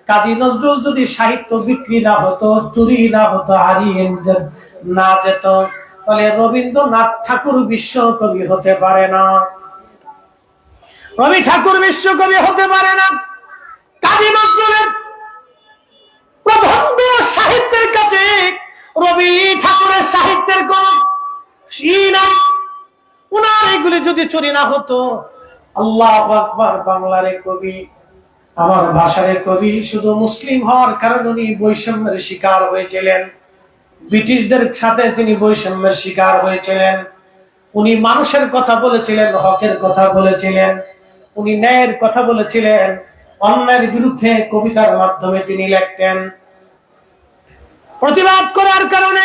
[SPEAKER 1] কাজী নজরুল যদি সাহিত্য বিক্রি না হতো, চুরি না হতো, হারিয়ে না যেত, তাহলে রবীন্দ্রনাথ ঠাকুর বিশ্বকবি হতে পারে না, রবি ঠাকুর বিশ্বকবি হতে পারে না। কাজী নজরুলের প্রবন্ধ সাহিত্যের কাছে রবি ঠাকুরের সাহিত্যের কোন উনার এগুলি যদি চুরি না হতো, আল্লাহু আকবার। বাংলার কবি, আমার ভাষার কবি, শুধু মুসলিম হওয়ার কারণে উনি বৈষম্যের শিকার হয়েছিলেন, ব্রিটিশদের সাথে তিনি বৈষম্যের শিকার হয়েছিলেন। উনি মানুষের কথা বলেছিলেন, হকের কথা বলেছিলেন, উনি ন্যায়ের কথা বলেছিলেন। অন্যায়ের বিরুদ্ধে কবিতার মাধ্যমে তিনি লিখতেন। প্রতিবাদ করার কারণে,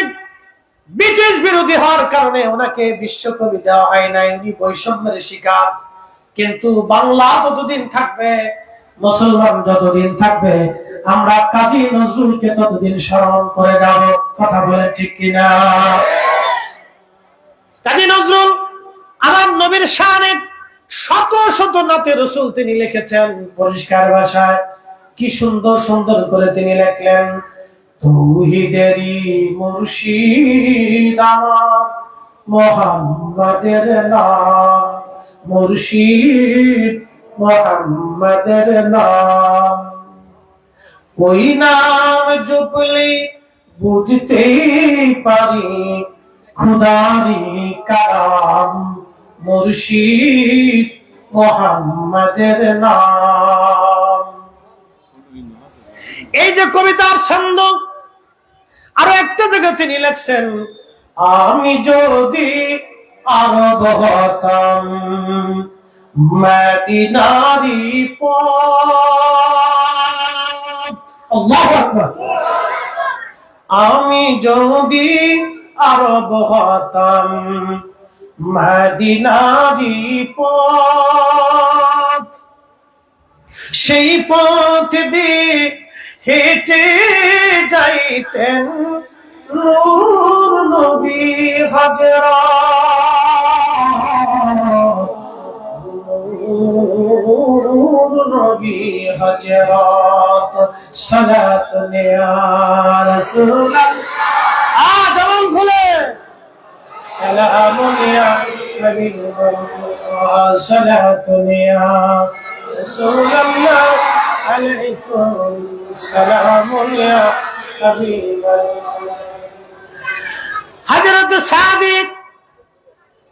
[SPEAKER 1] ব্রিটিশ বিরোধী হওয়ার কারণে ওনাকে বিশ্বকবি দেওয়া হয় নাই, উনি বৈষম্যের শিকার। কিন্তু বাংলা যতদিন থাকবে, মুসলমান যতদিন থাকবে, আমরা কাজী নজরুলকে ততদিন স্মরণ করে যাব। কথা বলে ঠিক কিনা? কাজী নজরুল আমার নবীর শানে শত শত নাতে রসুল তিনি লিখেছেন পরিষ্কার ভাষায়। কি সুন্দর সুন্দর করে তিনি লিখলেন, তৌহিদেরই মুর্শিদ আমার মুহাম্মাদের নাম, মুর্শিদ মুহাম্মাদের নাম, ওই নাম জপলে বুঝতেই পারি খুদারি কালাম, মুর্শিদ মুহাম্মাদের নাম। এই যে কবিতার ছন্দ, আরো একটা জায়গায় তিনি লিখছেন, আমি যদি আরব হতাম মদিনারি পথ, আল্লাহু আকবার, আমি যদি আরব হতাম মদিনারি পথ, সেই পথ দিয়ে হেঁটে যাইতেন নূর নবী হযরত, নূর নবী হযরত, সালাত ইয়া রাসূলুল্লাহ। জবান খুলে, সালামুন ইয়া হাবিবাল্লাহ, সালাতুন ইয়া রাসূলুল্লাহ, আলাইকুম সালামুন ইয়া হাবিবাল্লাহ। হযরত সাদিক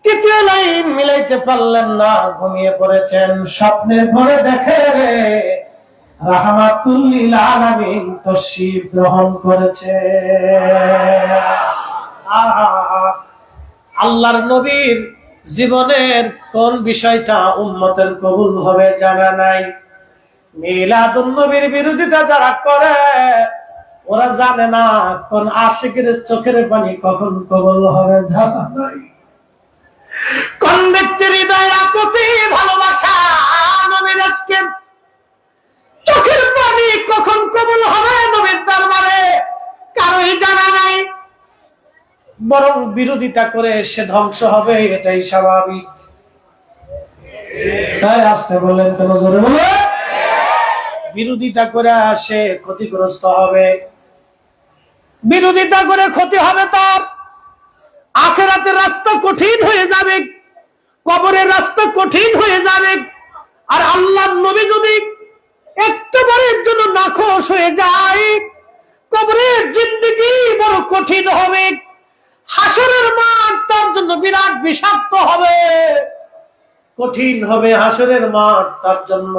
[SPEAKER 1] তৃতীয় লাইন মিলাইতে পারলেন না, ঘুমিয়ে পড়েছেন। স্বপ্নের ঘরে দেখে রাহমাতুল লিল আলামিন তশরীফ গ্রহণ করেছে। আল্লাহর নবীর জীবনের কোন বিষয়টা উম্মতের কবুল হবে জানা নাই। মিলাদুন নবীর বিরোধিতা যারা করে ওরা জানে না কোন আশিকের চোখের পানি কখন কবুল হবে জানা নাই। কোন ব্যক্তির হৃদয়ের আকুতি ভালোবাসা নবীর আজকে চোখের পানি কখন কবুল হবে নবীর দরবারে কারোই জানা নাই। বরং বিরোধিতা করে সে ধ্বংস হবে, এটাই স্বাভাবিক। তাই আসতে বললেন কেন? জোরে বলে। বিরোধিতা করে সে ক্ষতিগ্রস্ত হবে, বিরোধিতা করে ক্ষতি হবে তার। আখিরাতের রাস্তা কঠিন হয়ে যাবে, কবরের রাস্তা কঠিন হয়ে যাবে। আর আল্লাহর নবী যদি একবারের জন্য নাখোশ হয়ে যায়, কবরের জিন্দেগি বড় কঠিন হবে। হাসরের মাঠ তার জন্য বিরাট বিষাক্ত হবে, কঠিন হবে হাসরের মাঠ তার জন্য।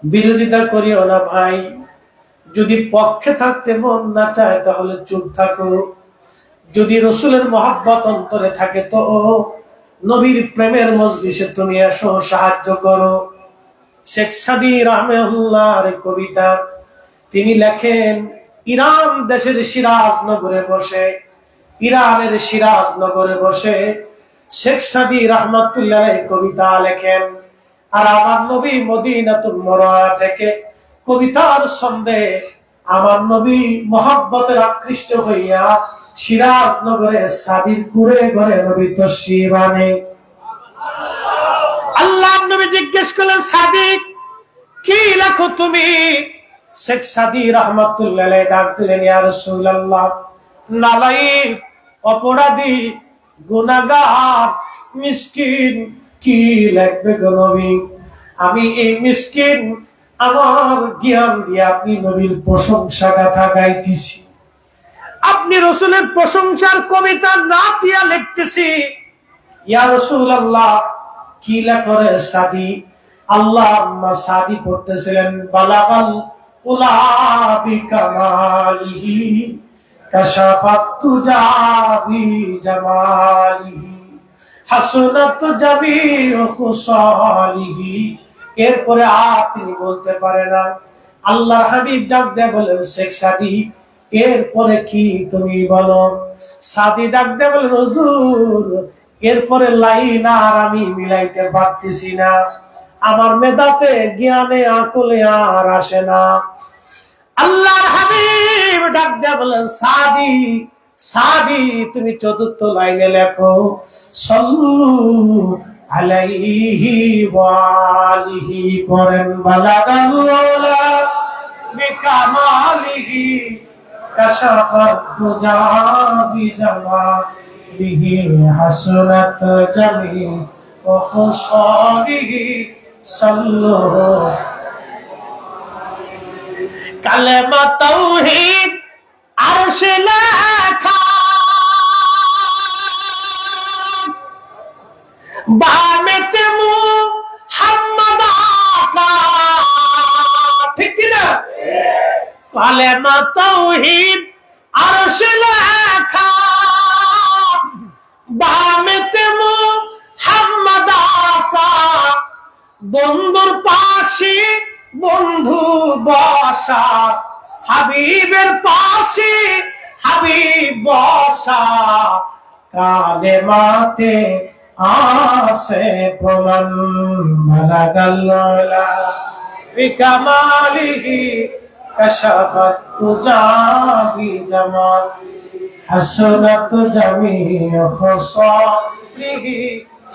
[SPEAKER 1] বিরোধিতা করিও না ভাই। যদি পক্ষে থাকতে মন না চায় তাহলে চুপ থাকো। যদি রসুলের মহব্বত অন্তরে থাকে তো নবীর প্রেমের মজলিসে তুমি এসো, সাহায্য করো। শেখ সাদী রাহমাহুল্লাহর কবিতা তিনি লেখেন, ইরান দেশের সিরাজ নগরে বসে, ইরানের সিরাজ নগরে বসে শেখ সাদী রাহমাতুল্লাহ কবিতা লেখেন। আর আমার নবী মদিনাতুল মুনাওয়ারা থেকে কবিতার ছন্দে আমার নবী মহব্বতের আকৃষ্ট হইয়া সিরাজ নগরে সাদীর কুড়ে ঘরে নবী তশরীফ আনে। আল্লাহর নবী জিজ্ঞেস করলেন, সাদিক কি লেখো তুমি? শেখ সাদী রাহমাতুল্লাহ ডাক দিলেন, ইয়া রাসূলুল্লাহ, নালায়েক, অপরাধী, গুনাহগার, মিসকিন কি লিখবে গো নবী? আমি এই মিসকিন আমার জ্ঞান দিয়ে আপনি নবীর প্রশংসা গাথা গাইতেছি, আপনি রসুলের প্রশংসার কবিতা না দিয়া লিখতেছি। ইয়া রাসূলুল্লাহ কি লেখো রে সাদী? আল্লাহুম্মা সাদী পড়তেছিলেন, বালাগাল উলা বিকামালিহি কাশাফাত তুজা বি জামালিহি হাসনাত জামিউ খুসালিহি। এরপরে আর তিনি বলতে পারে না। আল্লাহর হাবিব ডাক দিয়ে বলেন, শেখ সাদী এরপরে কি তুমি বলো। সাদী ডাক দিয়ে বলেন, হুজুর এরপরে লাইন আর আমি মিলাইতে পারতেছি না, আমার মেধাতে জ্ঞানে আকলে আর আসে না। আল্লাহর হাবিব ডাক দিয়ে বলেন, সাদী সাদী তুমি চতুর্থ লাইনে লেখো, সাল্লু আলাইহি ওয়া আলিহি পড়েন, বালাগাল উলা বিকামালিহি কাশাফাত দুজা বিজামালিহি হাসনাত জামিউ খুসালিহি সাল্লু। কালেমা তাওহীদ আরশে লেখা, বামেতে মুহাম্মদ আকা, ঠিক কি না? কালেমা তাওহীদ আরশে লেখা, বামেতে মুহাম্মদ আকা, বন্ধুর পাশে বন্ধু বসা, হাবিবের পাশে হাবিব বসা, কালেমাতে আসে প্রমাণ, বালাগাল উলা বিকামালিহি কাশাফাত দুজা বিজামালিহি হাসনাত জামিউ খুসালিহি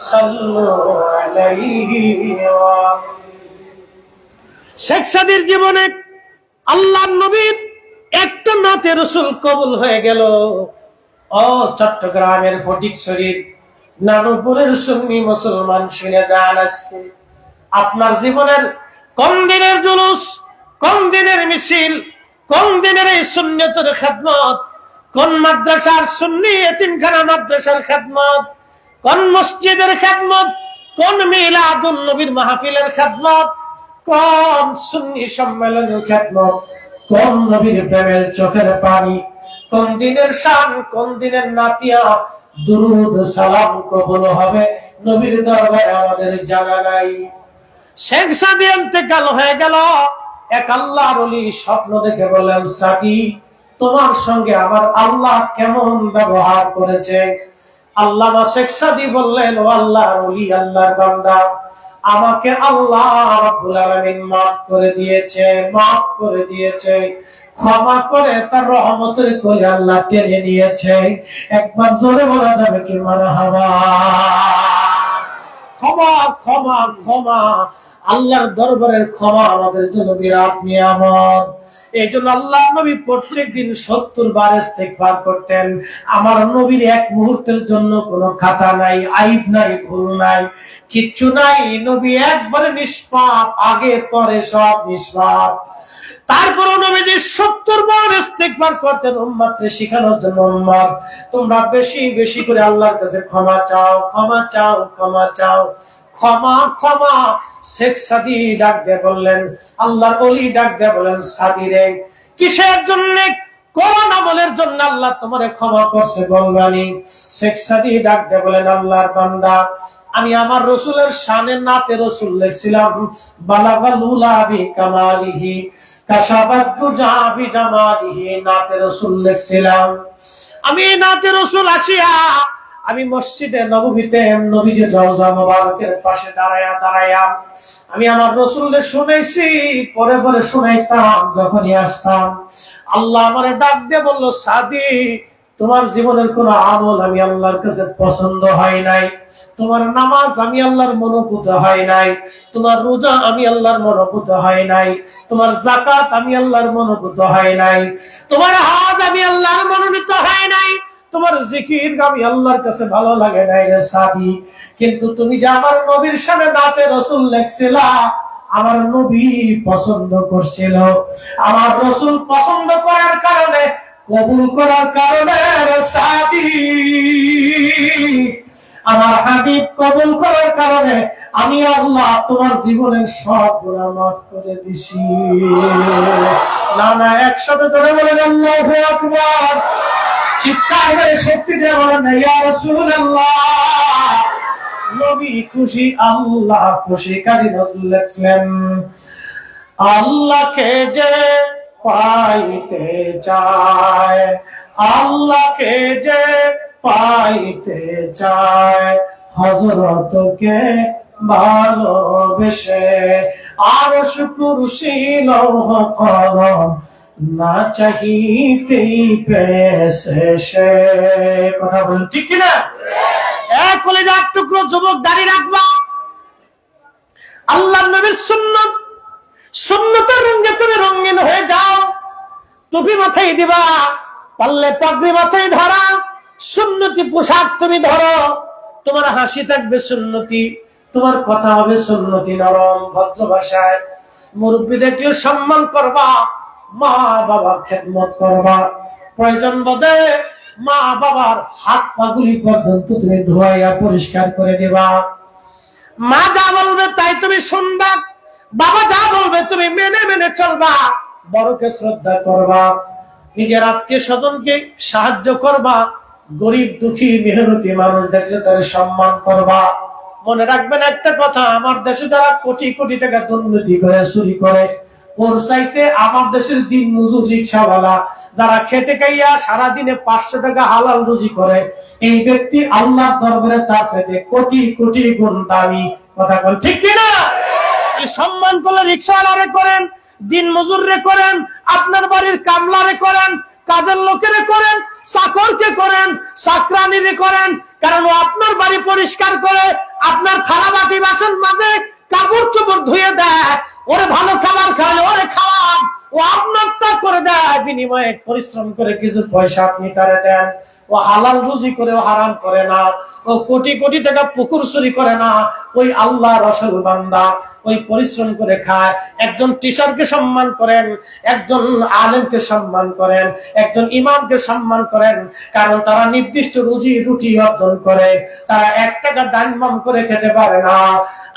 [SPEAKER 1] সাল্লু আলাইহি ওয়া। শেখ সাদীর জীবনে আল্লাহর নবীর একটা নাতে রাসূল কবুল হয়ে গেল। ও চট্টগ্রামের ফটিকছড়ির নানুপুরের সুন্নি মুসলমান শুনে যান, আজকে আপনার জীবনের কোন দিনের জুলুস, কোন দিনের মিছিল, কোন দিনের এই সুন্নতের খেদমত, কোন মাদ্রাসার সুন্নি এতিমখানা মাদ্রাসার খেদমত, কোন মসজিদের খেদমত, কোন মিলাদুন নবীর মাহফিলের খেদমত, কোন সুন্নি সম্মেলনের খেদমত, কোন নবীর প্রেমের চোখের পানি, কোন দিনের শান, কোন দিনের নাতিয়া দুরুদ সালাম কবুল হবে নবীর দরবারে আমাদের জানা নাই। শেখ সাদী ইন্তেকাল হয়ে গেল। এক আল্লাহর ওলি স্বপ্ন দেখে বলেন, সাদী তোমার সঙ্গে আমার আল্লাহ কেমন ব্যবহার করেছে। আল্লামা শেখ সাদী বললেন, ও আল্লাহর ওলি, আল্লাহর বান্দা, আমাকে আল্লাহ রাব্বুল আলামিন মাফ করে দিয়েছে, মাফ করে দিয়েছে, ক্ষমা করে তার রহমতের কোলে আল্লাহ টেনে নিয়েছে। একবার জোরে বলা যাবে কি মারহাবা। ক্ষমা ক্ষমা ক্ষমা, আল্লাহর দরবারের ক্ষমা আমাদের জন্য বিরাট নিয়ামত। এই জন্য আল্লাহ নবী প্রত্যেক দিন 70 বার ইস্তিগফার করতেন। আমার নবীর এক মুহূর্তের জন্য কোনো খাতা নাই, আইব নাই, ভুল নাই, কিচ্ছু নাই। নবী একবারে নিষ্পাপ, আগে পরে সব নিষ্পাপ। তারপর নবীজি 70 বার ইস্তিগফার করতেন উম্মতকে শিখানোর জন্য, উম্মত তোমরা বেশি বেশি করে আল্লাহর কাছে ক্ষমা চাও, ক্ষমা চাও, ক্ষমা চাও, ক্ষমা ক্ষমা। শেখ সাদী ডাক দিয়ে বললেন, আল্লাহর ওলি ডাক দিয়ে বলেন, সাদী রে, কিসের জন্য, কোন আমলের জন্য আল্লাহ তোমারে ক্ষমা করছে বলবানি। শেখ সাদী ডাক দিয়ে বলেন, আল্লাহর বান্দা, আমি আমার রাসূলের শানে নাতে রাসূল লিখছিলাম, বালাগাল উলা বিকামালিহি কাশাফাত দুজা বিজামালিহি, নাতে রাসূল লিখছিলাম। আমি নাতে রাসূল আসিয়া আমি মসজিদে নববীতে নবীজির রওজা মোবারকের পাশে দাঁড়ায়া দাঁড়ায়া আমি আমার রাসূলকে শুনাইছি, পরে পরে শুনাইতাম যখনই আসতাম। আল্লাহ আমারে ডাক দিয়ে বলল, সাদী তোমার জীবনের কোন আমল আমি আল্লাহর কাছে পছন্দ হয় নাই, তোমার নামাজ আমি আল্লাহর মনোপুত হয় নাই, তোমার রোজা আমি আল্লাহর মনোপুত হয় নাই, তোমার যাকাত আমি আল্লাহর মনোপুত হয় নাই, তোমার হজ আমি আল্লাহর মনোনীত হয় নাই, তোমার জিকির আমি আল্লাহর কাছে ভালো লাগে নাই রে সাদী। কিন্তু তুমি যে আমার নবীর শানে নাতে রাসূল লিখছিলা, আমার নবী পছন্দ করছিল, আমার রাসূল পছন্দ করার কারণে, কবুল করার কারণে সাদী, আমার হাবিব কবুল করার কারণে আমি আল্লাহ তোমার জীবনের সব গুনাহ মাফ করে দিছি। না না, একসাথে ধরে বলেন আল্লাহু আকবার, চিৎকার করে শক্তি দিয়ে বলেন ইয়া রাসূলুল্লাহ। নবী খুশি আল্লাহ খুশি। কাজী নজরুল লিখলেন, আল্লাহকে যে পাইতে চায়, আল্লাহকে যে পাইতে চায়, হযরতকে ভালোবেসে আরশ কুরসি লৌহ কলম না চাহিতেই পেয়েছে সে। কথা বলেন ঠিক কিনা? এক কলিজার টুকরো যুবক দাঁড়িয়ে রাখবা, আল্লাহর নবীর সুন্নাত, সুন্নতের রঙে তুমি রঙিন হয়ে যাও। টুপি মাথায় দিবা, পারলে পাগড়ি মাথায় ধরা, সুন্নতি পোশাক তুমি ধরো। তোমার হাসি থাকবে সুন্নতি, তোমার কথা হবে সুন্নতি, নরম ভদ্র ভাষায়। মুরব্বী দেখলে সম্মান করবা, মা বাবার খেদমত করবা। প্রয়োজন বোধে মা বাবার হাত পাগুলি পর্যন্ত তুমি ধোয়াইয়া পরিষ্কার করে দিবা। মা যা বলবে তাই তুমি শুনবা, বাবা যা বলবে তুমি মেনে মেনে চলবা। বড়কে শ্রদ্ধা করবা, নিজের আত্মীয় স্বজনকে সাহায্য করবা, গরিব দুঃখী মেহনতি মানুষ দেখলে তাদের সম্মান করবা। মনে রাখবেন একটা কথা, আমার দেশে যারা কোটি কোটি টাকা দুর্নীতি করে চুরি করে, ওর চাইতে আমার দেশের দিন মজুর রিক্সাওয়ালা যারা খেটে খাইয়া সারাদিনে 500 টাকা হালাল রুজি করে, এই ব্যক্তি আল্লাহর দরবারে তার চাইতে কোটি কোটি গুণ দামি। কথা বল ঠিক কিনা? এই সম্মান করলে রিক্সাওয়ালারে করেন, দিন মজুররে করেন, আপনার বাড়ির কামলারে করেন, কাজের লোকেরে করেন, চাকরকে করেন, চাকরানিরে করেন, কারণ ও আপনার বাড়ি পরিষ্কার করে, আপনার থালা বাটি বাসন মাঝে কাপড় চোপড় ধুয়ে দেয়, ওরে ভালো খাবার খাওয়ালে ওরে খাওয়ান, ও আপনারটা করে দেয়, বিনিময়ে পরিশ্রম করে কিছু পয়সা আপনি তারে দেন। ও হালাল রুজি করে, ও হারাম করে না, ও কোটি কোটি টাকা পুকুর চুরি করে না। ওই আল্লাহ রসুল বান্দা, ওই পরিশ্রম করে খায়। একজন টিচারকে সম্মান করেন, একজন আলেমকে সম্মান করেন, একজন ইমামকে সম্মান করেন, কারণ তারা নির্দিষ্ট রুজি রুটি অর্জন করে, তারা 1 টাকা দান করে খেতে পারে না।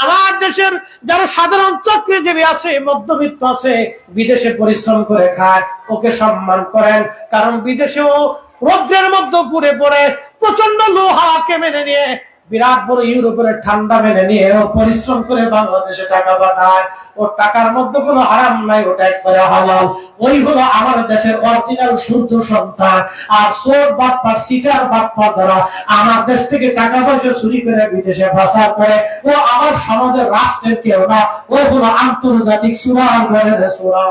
[SPEAKER 1] আমার দেশের যারা সাধারণ চাকরিজীবী আছে, মধ্যবিত্ত আছে, বিদেশে পরিশ্রম করে খায়, ওকে সম্মান করেন, কারণ বিদেশেও রৌদ্রের মধ্যে পুড়ে পড়ে প্রচন্ড লোহাকে মেনে নিয়ে, বিরাট বড় ইউরোপের ঠান্ডা মেনে নিয়ে ও পরিশ্রম করে বাংলাদেশে টাকা পাঠায়। ওর টাকার মধ্যে কোনো হারাম নাই, ওটা একবারে হালাল। ওই হলো আমার দেশের অরিজিনাল সূর্য সন্তান। আর চোর বাটপার সিটার বাটপার যারা আমার দেশ থেকে টাকা পয়সা চুরি করে বিদেশে পাচার করে, ও আমার সমাজের রাষ্ট্রের কেউ না, ও হলো আন্তর্জাতিক চোরার ঘরের চোরা,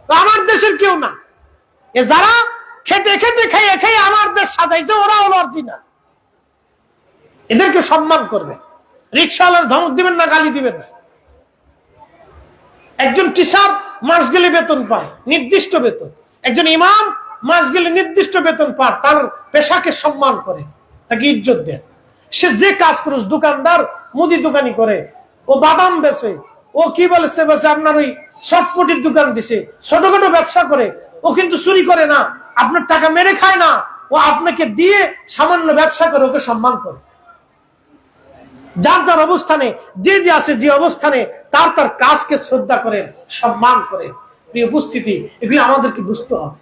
[SPEAKER 1] আমার দেশের কেউ না। এ যারা খেতে খেতে খেয়ে খেয়ে আমার দেশ সাজাইছে, ওরা হলো অরিজিনাল। এদেরকে সম্মান করবে। রিক্সাওয়ালার ধমক দিবেন না, গালি দিবেন না। একজন টিচার মাস গেলে বেতন পায়, নির্দিষ্ট বেতন। একজন ইমাম মাস গেলে নির্দিষ্ট বেতন পায়, তার পেশাকে সম্মান করে, তাকে ইজ্জত দেয়। সে যে কাজ করুস, দোকানদার মুদি দোকানি করে, ও বাদাম বেচে, ও কি বলেছে বেচে, আপনার ওই চটপটির দোকান দিছে, ছোটখাটো ব্যবসা করে, ও কিন্তু চুরি করে না, আপনার টাকা মেরে খায় না, ও আপনাকে দিয়ে সামান্য ব্যবসা করে, ওকে সম্মান করে। যার যার অবস্থানে যে যে আছে, যে অবস্থানে তার তার কাজকে শ্রদ্ধা করেন, সম্মান করেন। প্রিয় উপস্থিতি, এগুলি আমাদেরকে বুঝতে হবে।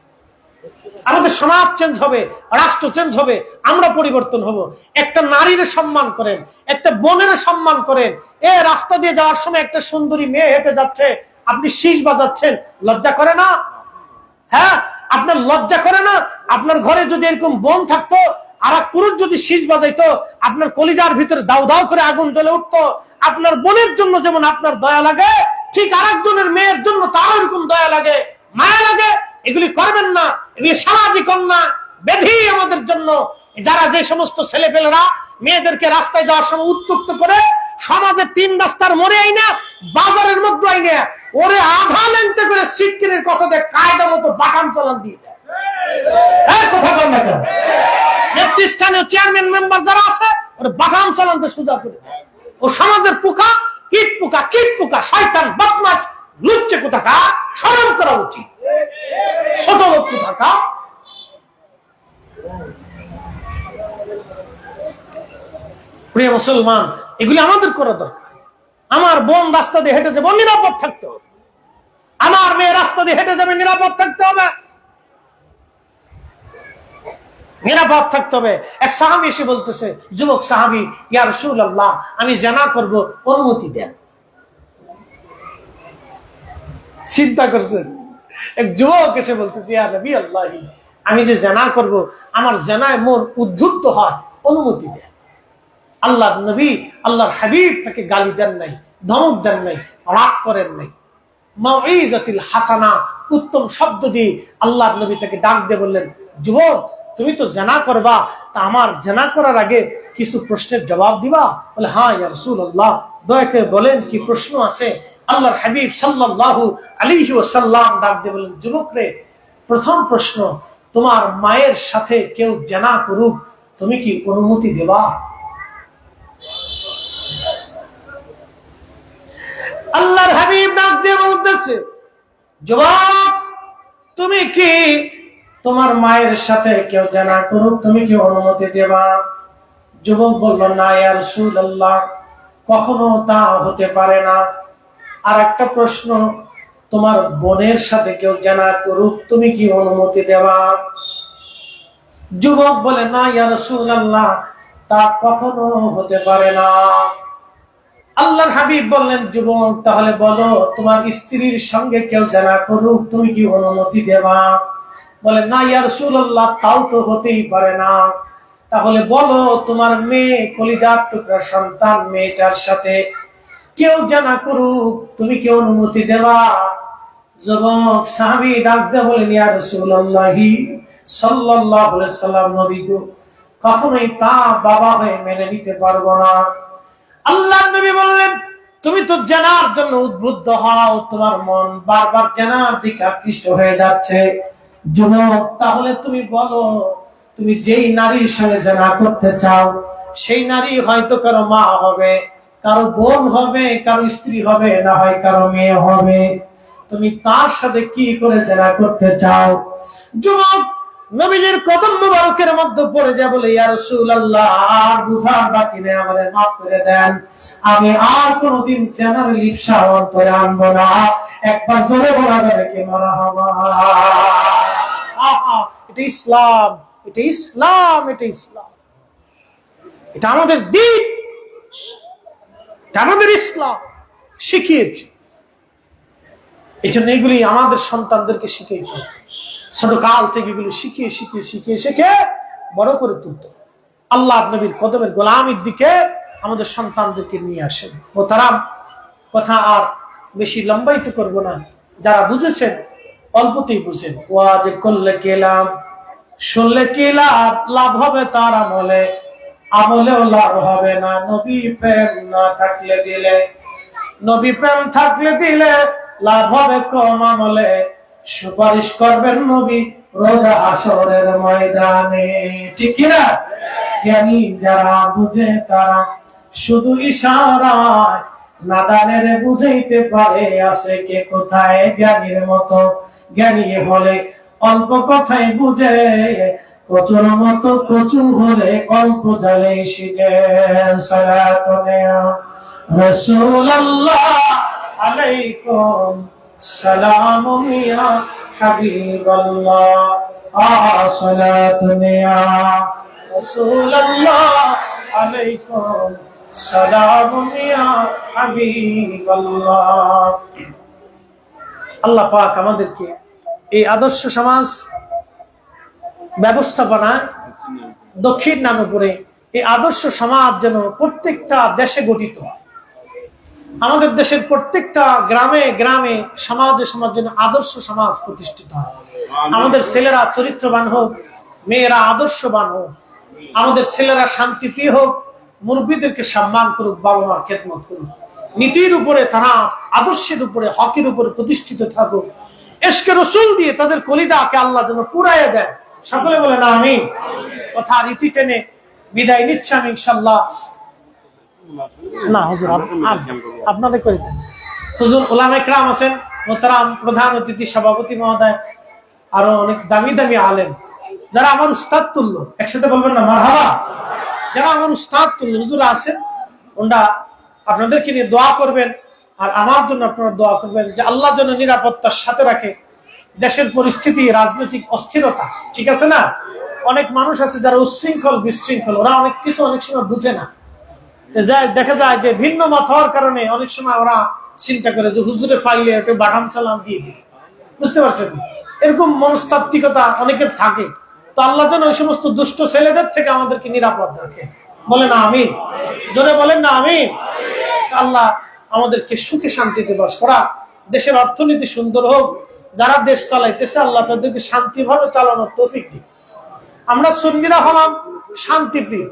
[SPEAKER 1] আমাদের সমাজ চেঞ্জ হবে, রাষ্ট্র চেঞ্জ হবে, আমরা পরিবর্তন হব। একটা নারীর সম্মান করেন, একটা বোনের সম্মান করেন। এ রাস্তা দিয়ে যাওয়ার সময় একটা সুন্দরী মেয়ে হেঁটে যাচ্ছে, আপনি শীষ বাজাচ্ছেন, লজ্জা করে না? হ্যাঁ, আপনার লজ্জা করে না? আপনার ঘরে যদি এরকম বোন থাকতো, আর এক পুরুষ যদি শীষ বাজাইতো, আপনার কলিজার ভিতরে দাউ দাউ করে আগুন জ্বলে উঠতো। আপনার বোনের জন্য যেমন আপনার দয়া লাগে, ঠিক আরেকজনের মেয়ের জন্য তার এরকম দয়া লাগে, মায়া লাগে। এগুলি করবেন না, এগুলি সামাজিক অন্যায়, ব্যাধি আমাদের জন্য। যারা যে সমস্ত ছেলেপেলেরা মেয়েদেরকে রাস্তায় যাওয়ার সময় উত্তক্ত করে, সমাজের 3 রাস্তার মোড়ে আইনা, বাজারের মধ্যে আইনা, ওরে আধা লেনতে করে সিটকিনের কষাতে কায়দা মতো বাটাম চালান দিয়ে দেয়। কথা বল না কেন? নেতৃস্থানীয় চেয়ারম্যান মেম্বার যারা আছে, ওরে বাটাম চালানতে সোজা করে দেয়। ও সমাজের পোকা, কীট পোকা, কীট পোকা, শয়তান, বদমাশ, লুচ্চে কোথাকার, শরম করা উচিত। ছোট লোক কোথাকার। প্রিয় মুসলমান, এগুলি আমাদের করা দরকার। আমার বোন রাস্তা দিয়ে হেঁটে যাবে, নিরাপদ থাকতে হবে। আমার মেয়ে রাস্তা দিয়ে হেঁটে যাবে, নিরাপদ থাকতে হবে। নিরাপদ থাকতে হবে। এক সাহাবী এসে বলতেছে, যুবক সাহাবী, ইয়া রাসূলুল্লাহ, আমি জিনা করব, অনুমতি দেন। চিন্তা করছেন, এক যুবক এসে বলতেছে, ইয়া নবী আল্লাহ, আমি যে জিনা করব, আমার জিনায় মন উদ্বুদ্ধ হয়, অনুমতি দেন। আল্লাহর নবী, আল্লাহর হাবিব তাকে গালি দেন নাই, ধমক দেন নাই, রাগ করেন নাই। মাউইজাতুল হাসানা, উত্তম শব্দ দিয়ে আল্লাহর নবী তাকে ডাক দিয়ে বললেন, যুবক, তুমি তো জিনা করবা, তা আমার জিনা করার আগে কিছু প্রশ্নের জবাব দিবা? বলে, হ্যাঁ ইয়া রাসূলুল্লাহ, দয়া করে বলেন, কি প্রশ্ন আছে? আল্লাহর হাবিব সাল্লাল্লাহু আলাইহি ওয়াসাল্লাম ডাক দিয়ে বললেন, যুবক রে, প্রথম প্রশ্ন, তোমার মায়ের সাথে কেউ জিনা করুক, তুমি কি অনুমতি দেবা? আল্লাহর হাবিব ডাক দিয়ে বলতেছে, যুবক, তুমি কি তোমার মায়ের সাথে কেউ জিনা করুক, তুমি কি অনুমতি দেবা? যুবক বলল, না ইয়া রাসূলুল্লাহ, কখনো তা হতে পারে না। আর একটা প্রশ্ন, তোমার বোনের সাথে কেউ জিনা করুক, তুমি কি অনুমতি দেবা? যুবক বলে, না ইয়া রাসূলুল্লাহ, তা কখনো হতে পারে না। আল্লাহর হাবিব বললেন, যুবক, তাহলে বলো, তোমার স্ত্রীর সঙ্গে কেউ জিনা করুক, তুমি কি অনুমতি দেবা? বলে, না ইয়া রাসূলুল্লাহ, তাও তো হতেই পারে না। তাহলে বলো, তোমার মেয়ে, কলিজার টুকরা সন্তান, মেয়েটার সাথে কেউ জিনা করুক, তুমি কি অনুমতি দেবা? যুবক সাহাবী ডাক দিয়ে বলেন, ইয়া রাসূলুল্লাহ সাল্লাল্লাহু আলাইহি সাল্লাম, নবী গো, কখনোই তা বাবা হয়ে মেনে নিতে পারবো না। আল্লাহর নবী বললেন, তুমি তো জিনার জন্য উদ্বুদ্ধ হও, তোমার মন বারবার জিনার দিকে আকৃষ্ট হয়ে যাচ্ছে। যুবক, তাহলে তুমি বলো, তুমি যেই নারীর সঙ্গে জিনা করতে চাও, সেই নারী হয়তো কারো মা হবে, কারো বোন হবে, কারো স্ত্রী হবে, না হয় কারো মেয়ে হবে, তুমি তার সাথে কি করে জিনা করতে চাও? যুবক নবীজির কদম মুবারকের মধ্যে পড়ে যায়, বলে, ইয়া রাসূলুল্লাহ, আর বুঝার বাকি নেই, আমাদের মাফ করে দেন, আমি আর কোনোদিন জিনার লিপ্সা অন্তরে আনবো না। একবার জোরে বলা যাবে কি মারহাবা? এটা ইসলাম, এটা ইসলাম, এটা ইসলাম, এটা আমাদের দ্বীপ, এটা আমাদের ইসলাম শিখিয়েছে। এই জন্য এগুলি আমাদের সন্তানদেরকে শিখাইতে হবে, ছোট কাল থেকে এগুলো শিখিয়ে শিখিয়ে শিখিয়ে শিখে বড় করে তুলতে। আল্লাহ নবীর কদমের গোলামির দিকে আমাদের সন্তানদেরকে নিয়ে আসেন। ও তারা কথা আর বেশি লম্বায়িত করব না, যারা বুঝেছেন অল্পতেই বুঝেন। ওয়াজ করলে কি লাভ, শুনলে কি লাভ, লাভ হবে তার আমলে, আমলেও লাভ হবে না নবী প্রেম না থাকলে দিলে, নবী প্রেম থাকলে দিলে লাভ হবে কম আমলে, সুপারিশ করবেন নবী রোজা হাসরের ময়দানে। ঠিক কিনা? জ্ঞানী যারা বুঝে তারা শুধু ইশারায় নাদানের বুঝাইতে পারে আছে কে কোথায়। জ্ঞানীর মতো জ্ঞানী হলে অল্প কথাই বুঝে, কচুর মতো কচু হলে অল্প জালে শিখে। সালাতুনে রাসূলুল্লাহ আলাইকুম সালামুন ইয়া হাবিবাল্লাহ, সালাতুনে রাসূলুল্লাহ আলাইকুম সালামুন ইয়া হাবিবাল্লাহ। আল্লাহ পাক আমাদেরকে এই আদর্শ সমাজ ব্যবস্থাপনা দক্ষিণ নানুপুরে এই আদর্শ সমাজ যেন প্রত্যেকটা দেশে গঠিত হয়। আমাদের দেশের প্রত্যেকটা গ্রামে গ্রামে সমাজে সমাজ যেন আদর্শ সমাজ প্রতিষ্ঠিত হয়। আমাদের ছেলেরা চরিত্রবান হোক, মেয়েরা আদর্শবান হোক, আমাদের ছেলেরা শান্তিপ্রিয় হোক, মুরব্বীদেরকে সম্মান করুক, বাবা মার খেদমত করুক, নীতির উপরে তারা আদর্শের উপরে হকের উপরে প্রতিষ্ঠিত থাকুক। ইশকে রাসূল দিয়ে তাদের কলিজাকে আল্লাহ যেন পুরাইয়া দেয়। সকলে বলেন আমিন। কথা রীতি টেনে বিদায় নিচ্ছি আমি ইনশাআল্লাহ। না হুজুর, আপনাদের করে দেন। হুজুর উলামায়ে কেরাম আছেন, মোহতারাম প্রধান অতিথি সভাপতি মহোদয়, আরো অনেক দামি দামি আলেম যারা আমার উস্তাদ তুল্য, একসাথে বলবেন না মারহাবা। যারা আমার উস্তাদ তুল্য হুজুর আছেন, ওনারা আপনাদেরকে নিয়ে দোয়া করবেন, আর আমার জন্য আপনারা দোয়া করবেন যে আল্লাহ যেন নিরাপত্তার সাথে রাখে। দেশের পরিস্থিতি, রাজনৈতিক অস্থিরতা, ঠিক আছে না, অনেক মানুষ আছে যারা উচ্ছৃঙ্খল বিশৃঙ্খল, ওরা অনেক কিছু অনেক সময় বুঝে না। দেখা যায় যে ভিন্ন মত হওয়ার কারণে অনেক সময় ওরা চিন্তা করে যে হুজুরে ফাইলে একটু বাটাম চালাম দিয়ে দিই, বুঝতে পারছেন? এরকম মনস্তাত্ত্বিকতা অনেকের থাকে। তো আল্লাহ যেন ওই সমস্ত দুষ্ট ছেলেদের থেকে আমাদেরকে নিরাপদ রাখে। বলেন আমিন, জোরে বলেন না আমিন। আল্লাহ আমাদেরকে সুখে শান্তিতে বাস করা, দেশের অর্থনীতি সুন্দর হোক, যারা দেশ চালাইতেছে আল্লাহ তাদেরকে শান্তিভাবে চালানোর তৌফিক দিক। আমরা সুন্নিরা হলাম শান্তিপ্রিয়।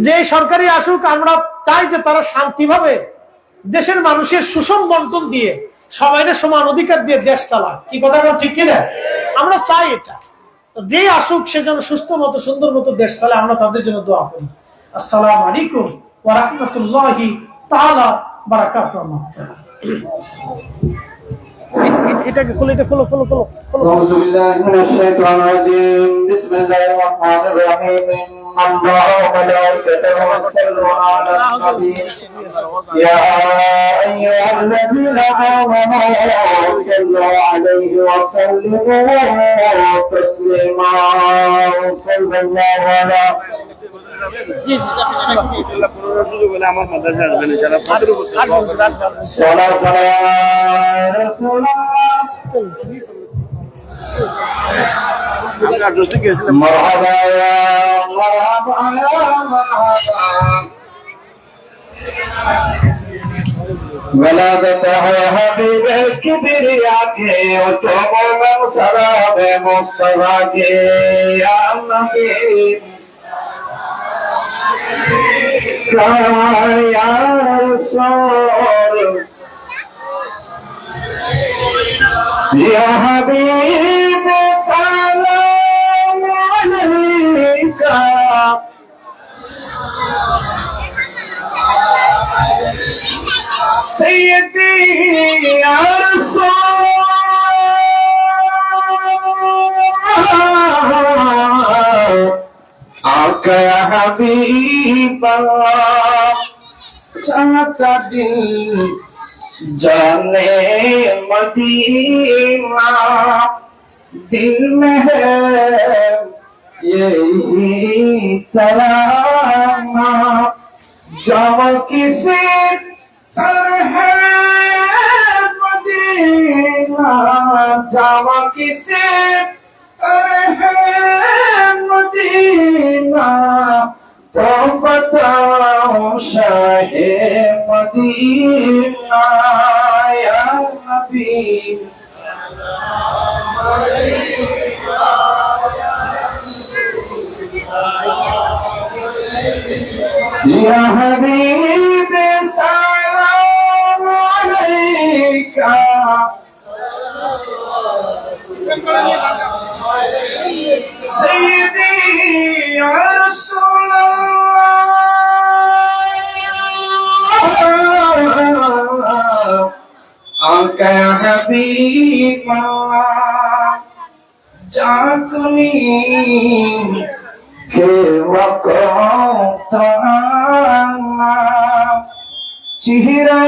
[SPEAKER 1] যে সরকারি আসুক আমরা চাই যে তারা শান্তিভাবে দেশের মানুষের সুষম বন্টন দিয়ে সবাইকে সমান অধিকার দিয়ে দেশ চালাক। কি কথাটা ঠিক কিনা? আমরা চাই এটা। যে আসুক সে যেন সুস্থ মতো সুন্দর মতো দেশ চালায়, আমরা তাদের জন্য দোয়া করি। আসসালামু আলাইকুম ওয়া রাহমাতুল্লাহি তাআলা বারাকাতুহু। এটাকে খুলে, এটা খুলো খুলো খুলো খুলো।
[SPEAKER 2] আউযু বিল্লাহি মিনাশ শাইতানির রাজীম। বিসমিল্লাহির রাহমানির রাহিম। আল্লাহু ওয়া মালাইকাতুহু ইউসাল্লুনা আলান নবী। ইয়া আইয়ুহাল্লাযীনা আমানু সাল্লু আলাইহি ওয়া সাল্লিমু তাসলিমা। সাল্লাল্লাহু আলা
[SPEAKER 1] জি
[SPEAKER 3] ইনশাআল্লাহ পুরো সুযোগ হলে আমার মাদ্রাসা আসবেন ইনশাআল্লাহ।
[SPEAKER 2] সালাত রাসূলুল্লাহ
[SPEAKER 3] আপনার দোস্ত গিয়েছিলেন।
[SPEAKER 2] মারহাবা ইয়া মারহাবা ইয়া মারহাবা। ولادت ہے حبیب کبریا کے تم سراب مصطفیٰ کے یا نبی یا رسول یا حبیب سلام علیکہ سیدی یا رسول آقا یا حبیب اللہ چاہتا دل جانے مدینہ دل میں ہے یہی ترانہ جاؤ کسی طرح مدینہ جاؤ کسی طرح مدینہ تو بتاؤ شاہ مدینہ یا نبی یا حبیب سلام علیکہ سیدی یا رسول اللہ آقا حبیب اللہ جاکنی کے وقت آنا چہرے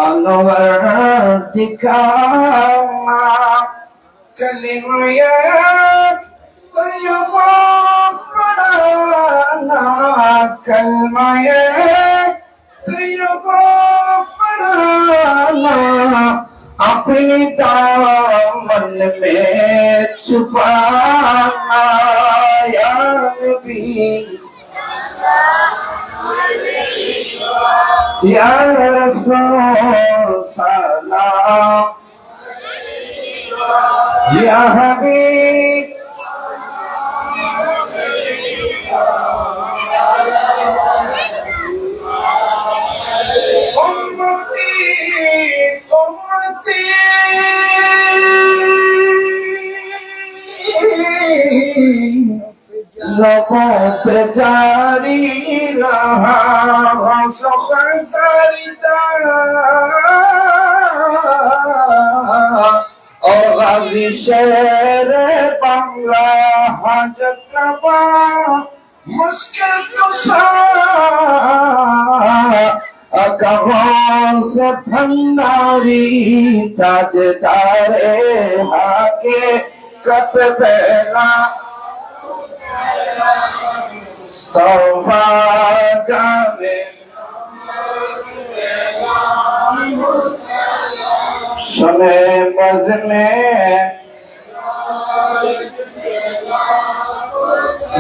[SPEAKER 2] انور دکھانا کلمہ طیبہ پڑھانا کلمہ طیبہ پڑھانا اپنی دامن میں چھپانا یا نبی یا رسول سلام یا حبیب امتی امتی لبوں پہ جاری رہا سفر سردا اور غازی شیر بنگلہ حاجت روا مشکل کشا کہاں سے بھنڈاری تاجدار ہاکے كتبنا صوفا جامع شمع بزمه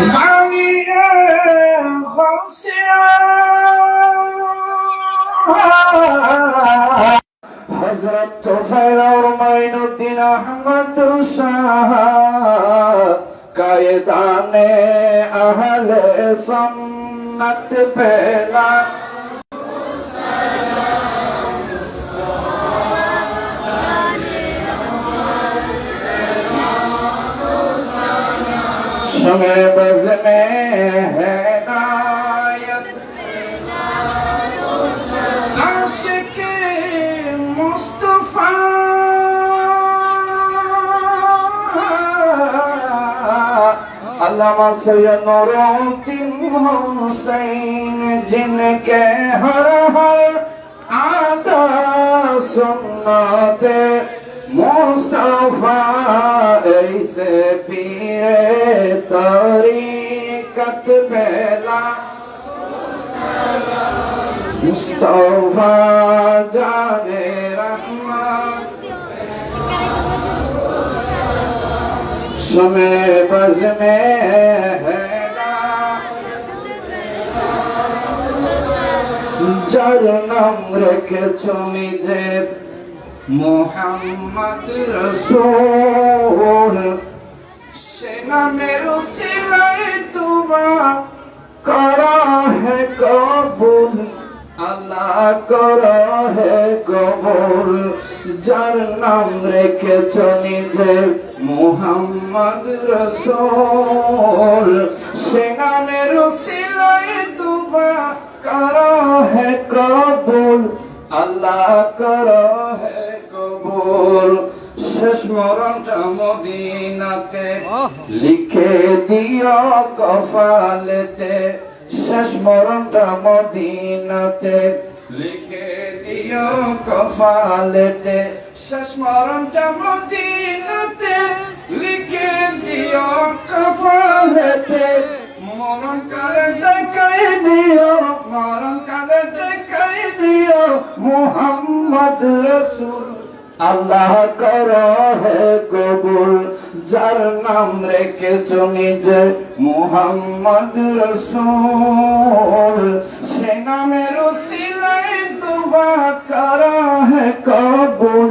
[SPEAKER 2] معني حضرت طفیل اور معین الدین احمد شاہ قائدان اہل سنت پہلا شمع بز میں ہدایت عاشق مصطفیٰ علامہ سید نور الدین حسین جن کے ہر ہر عادہ سنت مصطفیٰ ایسے پیر طریقت پہلا مصطفیٰ جان رحمت شمع بز میں যার নাম রেখেছ নিজে মোহাম্মদ রসূল সে নামের উসিলায় তুবা করা হে কবুল আল্লাহ করা হে কবুল যার নাম রেখেছ নিজে মোহাম্মদ রসূল সে নামের উসিলায় তুবা করা হে কবুল আল্লাহ করা হে কবুল শেষ মরণটা মদিনাতে লিখে দিও কফালেতে শেষ মরণটা মদিনাতে লিখে দিও কফালেতে শেষ মরণটা মদিনাতে লিখে দিও কফালেতে মরণ কালে দেখাই দিও মরণ কালে দেখাই দিও মুহাম্মদ রসূল আল্লাহ করো হে কবুল যার নাম রেখেছ নিজে মুহাম্মদ রসূল সে নামের উসিলায় দুবা করো হে কবুল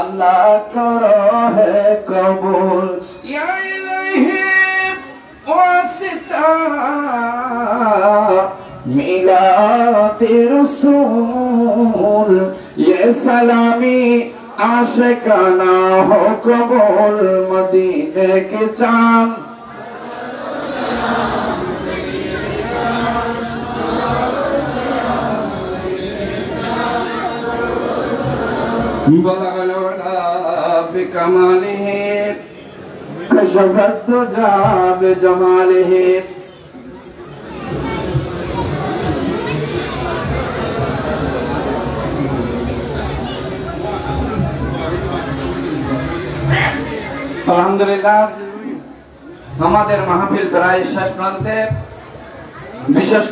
[SPEAKER 2] আল্লাহ করো হে কবুল ইয়া ইলাহি ওয়াসিতা মিলাতে রসূল ইয়ে সালামি आशिकाना हो कबूल मदीने के चांद बलग लौला बिकमालिह कशफत दुजा बिजमालिह আলহামদুলিল্লাহ আমাদের মাহফিল প্রায় শেষ প্রান্তে বিশেষ